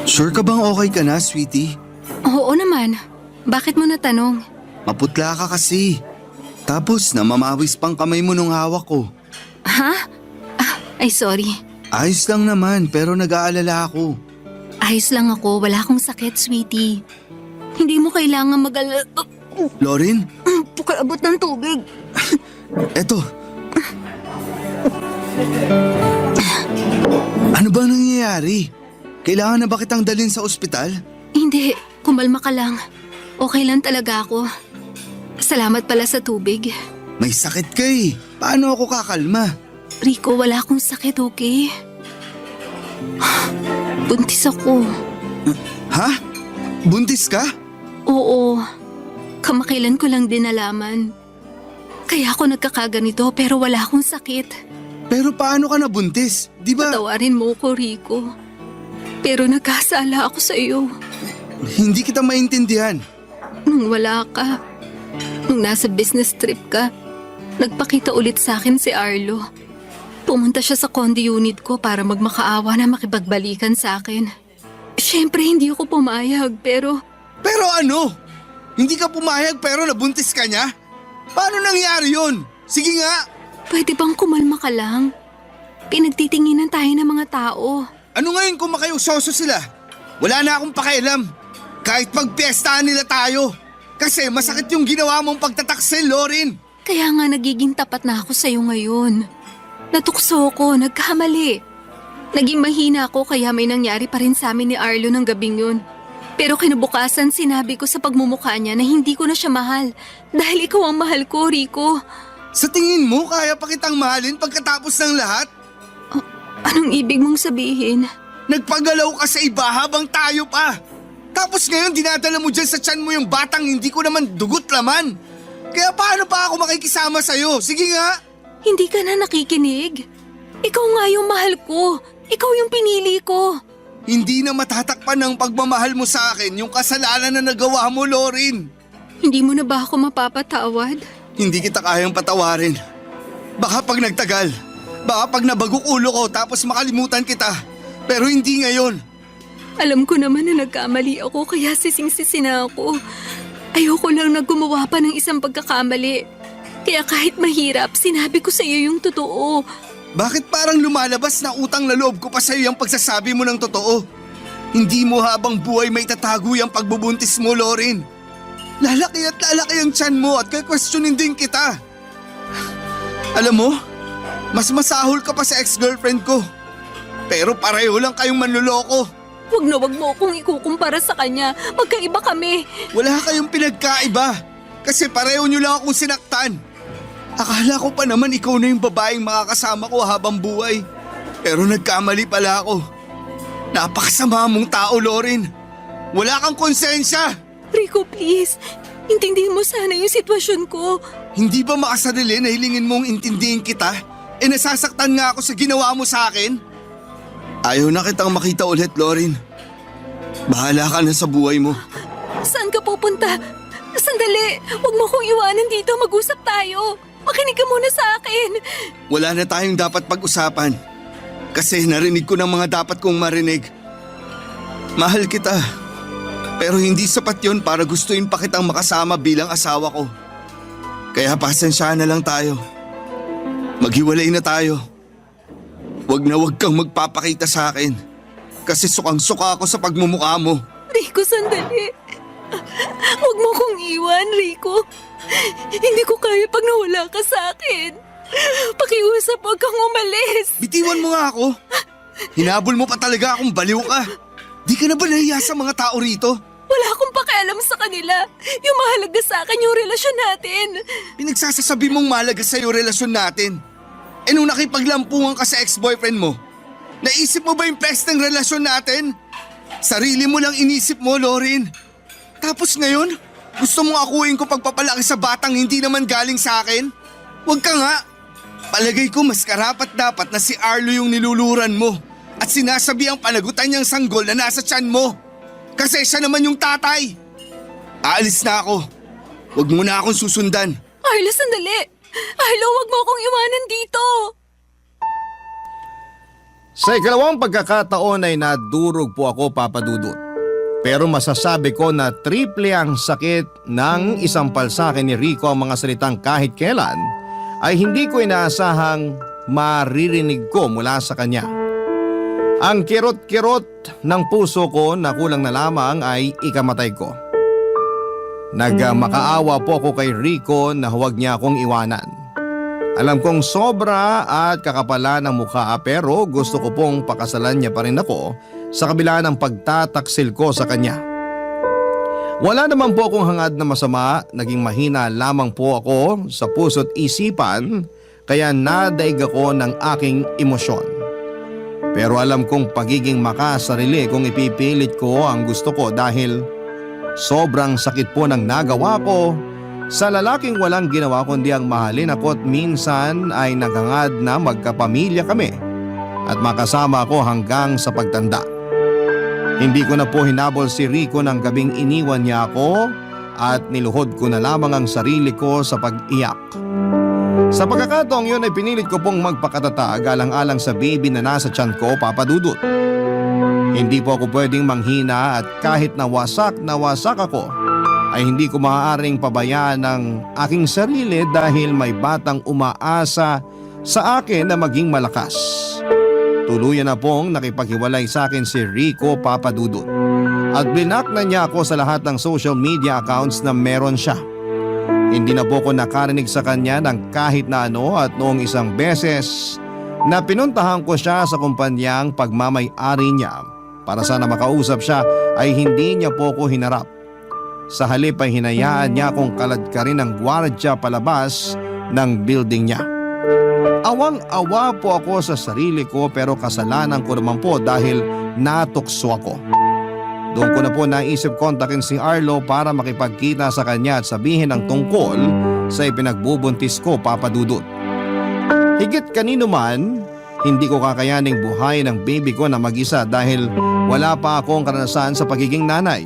Sure ka bang okay ka na, sweetie? Oo naman. Bakit mo natanong? Maputla ka kasi. Tapos namamawis pang kamay mo nung hawak ko. Ha? Ay sorry. Ayos lang naman pero nag-aalala ako. Ayos lang ako. Wala akong sakit, sweetie. Hindi mo kailangan Lauren? Pakiabot ng tubig. Eto. Ano ba nangyayari? Kailangan na ba kitang dalhin sa ospital? Hindi. Kumalma ka lang. Okay lang talaga ako. Salamat pala sa tubig. May sakit ka eh. Paano ako kakalma? Rico, wala akong sakit, okay? Buntis ako. Ha? Buntis ka? Oo. Kamakailan ko lang din nalaman. Kaya ako nagkakaganito pero wala akong sakit. Pero paano ka nabuntis? Di ba? Patawarin mo ko, Rico. Pero nagkasala ako sa iyo. Hindi kita maintindihan. Nung wala ka, nung nasa business trip ka, nagpakita ulit sa akin si Arlo. Pumunta siya sa condo unit ko para magmakaawa na makipagbalikan sa akin. Siyempre hindi ako pumayag pero... Pero ano? Hindi ka pumayag pero nabuntis ka niya? Paano nangyari yun? Sige nga! Pwede bang kumalma ka lang? Pinagtitinginan tayo ng mga tao. Ano ngayon kung makayusoso sila? Wala na akong pakialam. Kahit pagpiestahan nila tayo. Kasi masakit yung ginawa mong pagtataksil, Lauren. Kaya nga nagiging tapat na ako sa'yo ngayon. Natukso ko, nagkamali. Naging mahina ako kaya may nangyari pa rin sa amin ni Arlo ng gabing yun. Pero kinabukasan sinabi ko sa pagmumukha niya na hindi ko na siya mahal. Dahil ikaw ang mahal ko, Rico. Sa tingin mo, kaya pa kitang mahalin pagkatapos ng lahat? Anong ibig mong sabihin? Nagpagalaw ka sa iba habang tayo pa. Tapos ngayon dinadala mo dyan sa tiyan mo yung batang hindi ko naman dugot laman. Kaya paano pa ako makikisama sa'yo? Sige nga. Hindi ka na nakikinig? Ikaw nga yung mahal ko. Ikaw yung pinili ko. Hindi na matatakpan ng pagmamahal mo sa akin yung kasalanan na nagawa mo, Lauren. Hindi mo na ba ako mapapatawad? Hindi kita kayang patawarin. Baka pag nagtagal. Baka pag nabagok ulo ko tapos makalimutan kita. Pero hindi ngayon. Alam ko naman na nagkamali ako kaya sising-sisi na ako. Ayoko lang na gumawa pa ng isang pagkakamali. Kaya kahit mahirap, sinabi ko sa iyo yung totoo. Bakit parang lumalabas na utang na loob ko pa sa iyo yung pagsasabi mo ng totoo? Hindi mo habang buhay may tatago yung pagbubuntis mo, Lorin. Lalaki at lalaki ang tiyan mo at questionin din kita. Alam mo, mas masahol ka pa sa ex-girlfriend ko. Pero pareho lang kayong manloloko. Wag na wag mo akong ikukumpara sa kanya. Magkaiba kami. Wala kayong pinagkaiba. Kasi pareho nyo lang akong sinaktan. Akala ko pa naman ikaw na yung babaeng makakasama ko habang buhay. Pero nagkamali pala ako. Napakasama mong tao, Lorin. Wala kang konsensya. Rico, please. Intindihin mo sana yung sitwasyon ko. Hindi ba makasarili na hilingin mong intindihin kita? Nasasaktan nga ako sa ginawa mo sa akin. Ayaw na kitang makita ulit, Lorin. Bahala ka na sa buhay mo. Saan ka pupunta? Sandali. Huwag mo kong iwanan dito. Mag-usap tayo. Makinig ka muna sa akin. Wala na tayong dapat pag-usapan. Kasi narinig ko ng mga dapat kong marinig. Mahal kita. Pero hindi sapat yon para gustuin pa kitang makasama bilang asawa ko. Kaya pasensyahan na lang tayo. Maghiwalay na tayo. Wag na wag kang magpapakita sa akin. Kasi sukang-suka ako sa pagmumukha mo. Rico, sandali. Huwag mo kong iwan, Rico. Hindi ko kaya pag nawala ka sa akin. Pakiusap, huwag kang umalis. Bitiwan mo nga ako. Hinabol mo pa talaga akong baliw ka. Di ka na ba nahiya sa mga tao rito? Wala akong pakialam sa kanila. Yung mahalaga sa akin yung relasyon natin. Pinagsasasabi mong mahalaga sa iyo relasyon natin. Nung nakipaglampungan ka sa ex-boyfriend mo, naisip mo ba yung pesteng relasyon natin? Sarili mo lang inisip mo, Lorin. Tapos ngayon, gusto mong akuin ko pagpapalaki sa batang hindi naman galing sa akin? Huwag ka nga. Palagay ko mas karapat dapat na si Arlo yung niluluran mo at sinasabi ang panagutan niyang sanggol na nasa tiyan mo. Kasi siya naman yung tatay. Aalis na ako. Huwag mo na akong susundan. Arlo, sandali. Arlo, huwag mo akong iwanan dito. Sa ikalawang pagkakataon ay nadurog po ako, Papa Dudut. Pero masasabi ko na triple ang sakit ng isampal sa akin ni Rico ang mga salitang kahit kailan ay hindi ko inaasahang maririnig ko mula sa kanya. Ang kirot-kirot ng puso ko na kulang na lamang ay ikamatay ko. Nagmakaawa po ako kay Rico na huwag niya akong iwanan. Alam kong sobra at kakapala ng mukha pero gusto ko pong pakasalan niya pa rin ako sa kabila ng pagtataksil ko sa kanya. Wala naman po akong hangad na masama, naging mahina lamang po ako sa puso't isipan kaya nadaig ako ng aking emosyon. Pero alam kong pagiging makasarili kung ipipilit ko ang gusto ko dahil sobrang sakit po ng nagawa ko sa lalaking walang ginawa kundi ang mahalin ako at minsan ay naghangad na magkapamilya kami at makasama ako hanggang sa pagtanda. Hindi ko na po hinabol si Rico ng gabing iniwan niya ako at niluhod ko na lamang ang sarili ko sa pag-iyak. Sa pagkakataong yun ay pinilit ko pong magpakatatag alang-alang sa baby na nasa tiyan ko, Papa Dudut. Hindi po ako pwedeng manghina at kahit nawasak ako ay hindi ko maaaring pabayaan ang aking sarili dahil may batang umaasa sa akin na maging malakas. Tuluyan na pong nakipaghiwalay sa akin si Rico, Papa Dudut. At blinak na niya ako sa lahat ng social media accounts na meron siya. Hindi na po ko nakarinig sa kanya ng kahit na ano at noong isang beses na pinuntahan ko siya sa kumpanyang pagmamay-ari niya para sana makausap siya ay hindi niya po ko hinarap. Sa halip ay hinayaan niya akong kaladkarin ng gwardya palabas ng building niya. Awang-awa po ako sa sarili ko pero kasalanan ko naman po dahil natukso ako. Doon ko na po naisip kontakin si Arlo para makipagkita sa kanya at sabihin ang tungkol sa ipinagbubuntis ko, Papa Dudut. Higit kanino man, hindi ko kakayaning buhayin ang baby ko na mag-isa dahil wala pa akong karanasan sa pagiging nanay.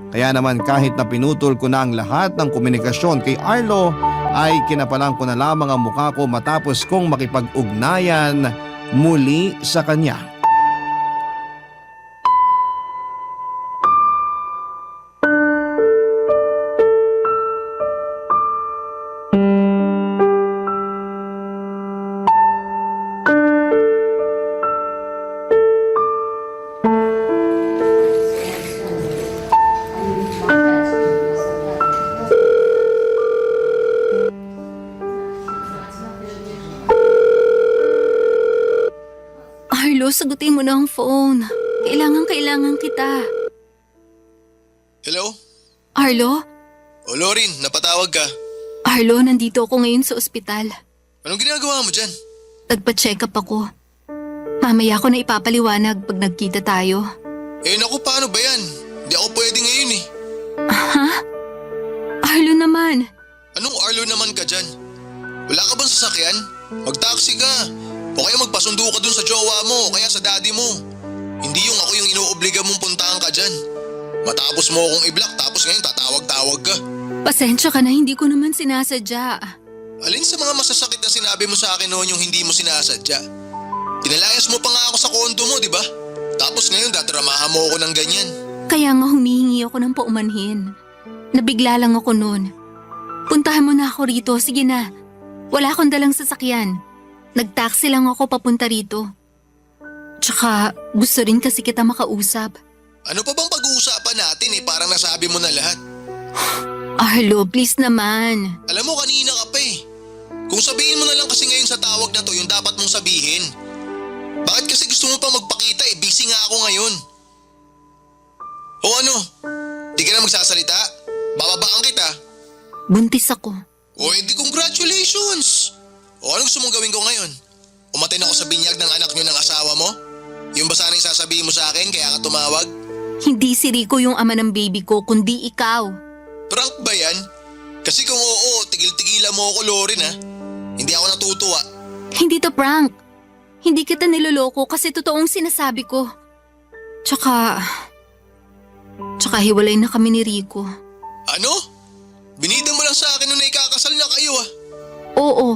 Kaya naman kahit na pinutol ko na ang lahat ng komunikasyon kay Arlo, ay kinapalang ko na lamang ang mukha ko matapos kong makipag-ugnayan muli sa kanya. Arlo, sagutin mo na ang phone. Kailangan kita. Hello? Arlo? O Lorin, napatawag ka. Arlo, nandito ako ngayon sa ospital. Anong ginagawa mo dyan? Nagpa-check up ako. Mamaya ko na ipapaliwanag pag nagkita tayo. Eh naku, paano ba yan? Hindi ako pwede ngayon eh. Ha? Arlo naman. Anong Arlo naman ka dyan? Wala ka bang sasakyan? Mag-taxi ka. O kaya magpasundo ka dun sa jowa mo o kaya sa daddy mo. Hindi yung ako yung inuobliga mong puntahan ka dyan. Matapos mo akong i-block tapos ngayon tatawag-tawag ka. Pasensya ka na, hindi ko naman sinasadya. Alin sa mga masasakit na sinabi mo sa akin noon yung hindi mo sinasadya? Pinalayas mo pa nga ako sa kondo mo, di ba? Tapos ngayon dadramahan mo ako ng ganyan. Kaya nga humihingi ako ng paumanhin. Nabigla lang ako noon. Puntahan mo na ako rito, sige na. Wala akong dalang sasakyan. Nag-taxi lang ako papunta rito. Tsaka gusto rin kasi kita makausap. Ano pa bang pag-uusapan natin eh? Parang nasabi mo na lahat. Arlo, please naman. Alam mo, kanina ka pa eh. Kung sabihin mo na lang kasi ngayon sa tawag na to yung dapat mong sabihin. Bakit kasi gusto mo pa magpakita eh? Busy nga ako ngayon. O ano? Di ka na magsasalita? Bababaan kita. Buntis ako. O edi congratulations! O ano gusto mong gawin ko ngayon? Umatin ako sa binyag ng anak niyo ng asawa mo? Yung ba sana yung sasabihin mo sa akin kaya ka tumawag? Hindi si Rico yung ama ng baby ko, kundi ikaw. Prank ba yan? Kasi kung oo, tigil-tigilan mo ako, Lorin ha. Hindi ako natutuwa. Hindi to prank. Hindi kita niloloko kasi totoong sinasabi ko. Tsaka hiwalay na kami ni Rico. Ano? Binida mo lang sa akin nung naikakasal na kayo ah. Oo.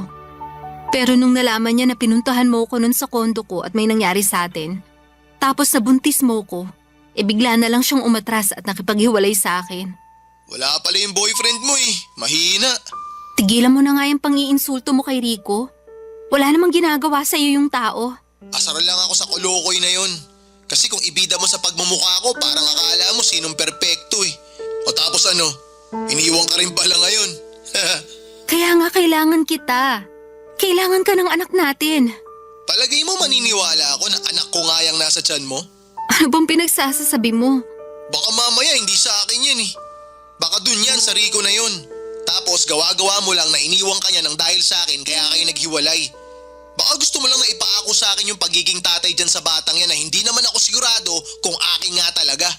Pero nung nalaman niya na pinuntahan mo ko nun sa kondo ko at may nangyari sa atin, tapos nabuntis mo ko, bigla na lang siyang umatras at nakipaghiwalay sa akin. Wala pala yung boyfriend mo eh. Mahina. Tigilan mo na nga yung pang-iinsulto mo kay Rico. Wala namang ginagawa sa'yo yung tao. Asar lang ako sa kolokoy na yon. Kasi kung ibida mo sa pagmumukha ko, parang akala mo sinong perpekto eh. O tapos ano? Iniwan ka rin pala ngayon. Kaya nga kailangan kita. Kailangan ka ng anak natin. Palagay mo maniniwala ako na anak ko nga yung nasa tiyan mo? Ano bang pinagsasasabi mo? Baka mamaya hindi sa akin yan eh. Baka dun yan sa Rico na yun. Tapos gawa-gawa mo lang na iniwan ka niya ng dahil sa akin kaya kayo naghiwalay. Baka gusto mo lang na ipaako sa akin yung pagiging tatay dyan sa batang yan na hindi naman ako sigurado kung akin nga talaga.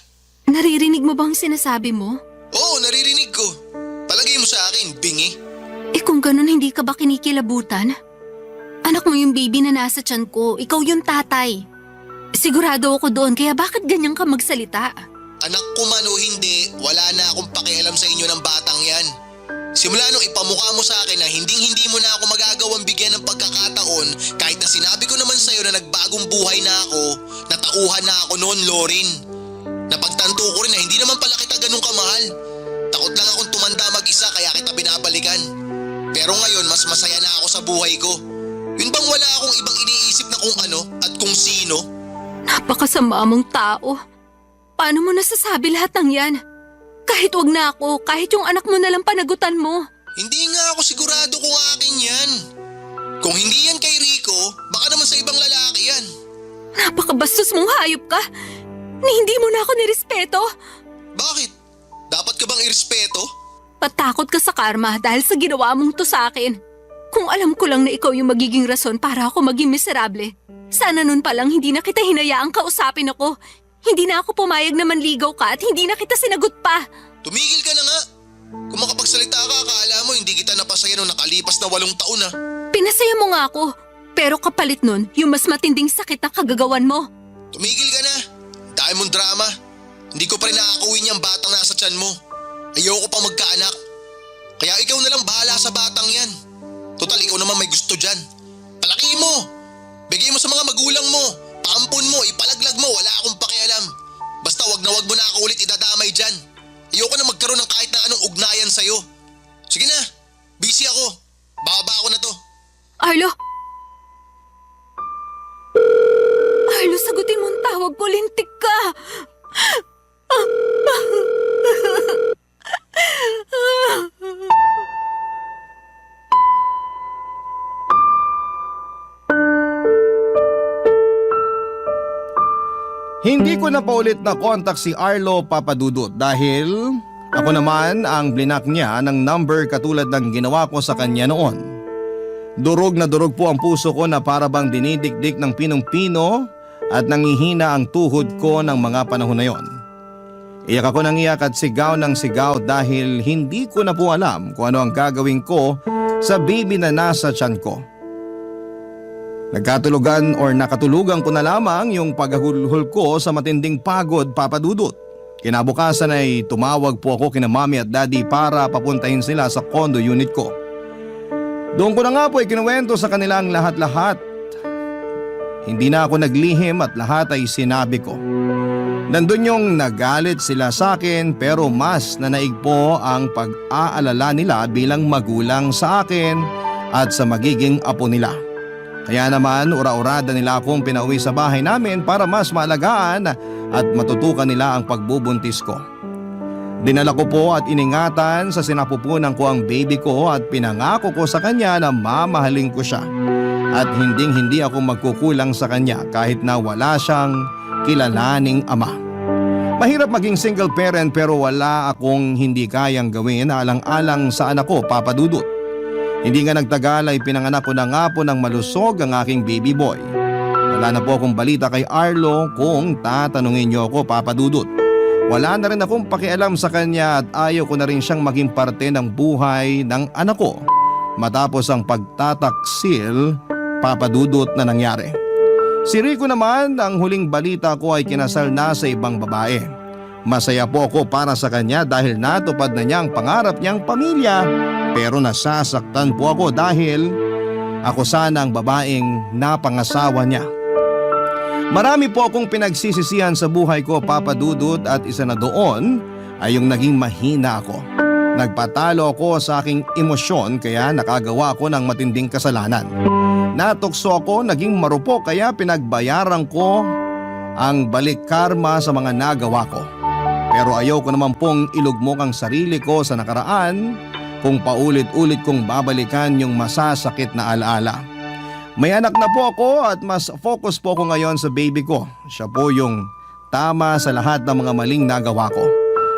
Naririnig mo bang sinasabi mo? Oo, naririnig ko. Palagay mo sa akin, bingi. Kung ganun hindi ka ba kinikilabutan? Anak mo yung baby na nasa tiyan ko, ikaw yung tatay. Sigurado ako doon kaya bakit ganyan ka magsalita? Anak ko man o hindi, wala na akong pakialam sa inyo ng batang yan. Simula nung ipamukha mo sa akin na hindi mo na ako magagawang bigyan ng pagkakataon kahit na sinabi ko naman sa'yo na nagbagong buhay na ako, natauhan na ako noon, Lorin. Napagtanto ko rin na hindi naman pala kita ganun kamahal. Takot lang akong tumanda mag-isa kaya kita binabalikan. Pero ngayon mas masaya na ako sa buhay ko. Yun bang wala akong ibang iniisip na kung ano at kung sino? Napakasama mong tao. Paano mo nasasabi lahat ng yan? Kahit wag na ako, kahit yung anak mo na lang panagutan mo. Hindi nga ako sigurado kung akin yan. Kung hindi yan kay Rico, baka naman sa ibang lalaki yan. Napakabastos mong hayop ka. Ni hindi mo na ako nirespeto. Bakit? Dapat ka bang irespeto? Patakot ka sa karma dahil sa ginawa mong to sa akin. Kung alam ko lang na ikaw yung magiging rason para ako maging miserable, sana nun pa lang hindi na kita hinayaang kausapin ako. Hindi na ako pumayag na manligaw ka at hindi na kita sinagot pa. Tumigil ka na nga. Kung makapagsalita ka, akala mo hindi kita napasaya nung nakalipas na 8 taon na. Pinasaya mo nga ako, pero kapalit nun, yung mas matinding sakit na kagagawan mo. Tumigil ka na. Dahil mong drama. Hindi ko pa rin nakakawin yung batang nasa tiyan mo. Ayoko pa magkaanak. Kaya ikaw na lang bahala sa batang yan. Total, ikaw naman may gusto dyan. Palaki mo. Bigay mo sa mga magulang mo. Paampon mo, ipalaglag mo, wala akong pakialam. Basta wag mo na ako ulit idadamay dyan. Ayoko na magkaroon ng kahit na anong ugnayan sa'yo. Sige na, busy ako. Bababa ako na to. Arlo! Arlo, sagutin mo ang tawag ko, lintik ka! Hindi ko na paulit na kontak si Arlo Papadudut dahil ako naman ang blinak niya ng number katulad ng ginawa ko sa kanya noon. Durog na durog po ang puso ko na para bang dinidikdik ng pinong-pino at nangihina ang tuhod ko ng mga panahon na yon. Iyak ako ng iyak at sigaw ng sigaw dahil hindi ko na po alam kung ano ang gagawin ko sa baby na nasa tiyan ko. Nakatulugan ko na lamang yung paghahulhol ko sa matinding pagod, Papadudut. Kinabukasan ay tumawag po ako kina mami at daddy para papuntahin sila sa condo unit ko. Doon ko na nga po ikinuwento sa kanila ang lahat-lahat. Hindi na ako naglihim at lahat ay sinabi ko. Nandun yung nagalit sila sa akin pero mas nanaig po ang pag-aalala nila bilang magulang sa akin at sa magiging apo nila. Kaya naman ura-urada nila akong pinauwi sa bahay namin para mas maalagaan at matutukan nila ang pagbubuntis ko. Dinala ko po at iningatan sa sinapupunan ko ang baby ko at pinangako ko sa kanya na mamahalin ko siya. At hindi ako magkukulang sa kanya kahit na wala siyang kilalaning ama. Mahirap maging single parent pero wala akong hindi kayang gawin alang-alang sa anak ko, Papadudut. Hindi nga nagtagal ay pinanganak ko na nga po ng malusog ang aking baby boy. Wala na po akong balita kay Arlo kung tatanungin niyo ako, Papadudut. Wala na rin akong pakialam sa kanya at ayaw ko na rin siyang maging parte ng buhay ng anak ko matapos ang pagtataksil, Papadudut, na nangyari. Si Rico naman, ang huling balita ko ay kinasal na sa ibang babae. Masaya po ako para sa kanya dahil natupad na niya ang pangarap niyang pamilya. Pero nasasaktan po ako dahil ako sana ang babaeng napangasawa niya. Marami po akong pinagsisisihan sa buhay ko, Papadudut, at isa na doon ay yung naging mahina ako. Nagpatalo ako sa aking emosyon kaya nakagawa ako ng matinding kasalanan. Natukso ako, naging marupok kaya pinagbayaran ko ang balik karma sa mga nagawa ko. Pero ayaw ko naman pong ilugmok ang sarili ko sa nakaraan kung paulit-ulit kong babalikan yung masasakit na alaala. May anak na po ako at mas focus po ako ngayon sa baby ko. Siya po yung tama sa lahat ng mga maling nagawa ko.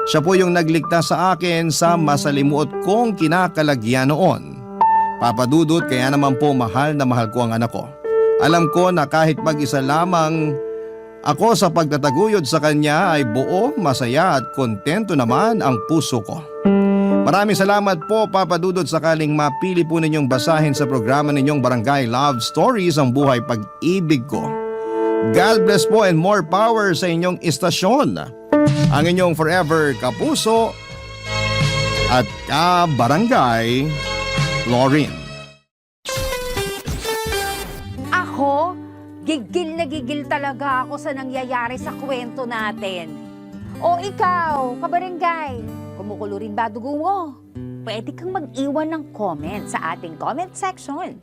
Siya po yung nagligtas sa akin sa masalimuot kong kinakalagyan noon. Papadudut, kaya naman po mahal na mahal ko ang anak ko. Alam ko na kahit mag-isa lamang ako sa pagtataguyod sa kanya ay buo, masaya at kontento naman ang puso ko. Maraming salamat po, Papadudut, sakaling mapili po ninyong basahin sa programa ninyong Barangay Love Stories ang buhay pag-ibig ko. God bless po and more power sa inyong istasyon. Ang inyong forever kapuso at kabarangay, Lauren. Ako, gigil na gigil talaga ako sa nangyayari sa kwento natin. O ikaw, kabarangay, kumukulo rin ba dugo mo? Pwede kang mag-iwan ng comment sa ating comment section.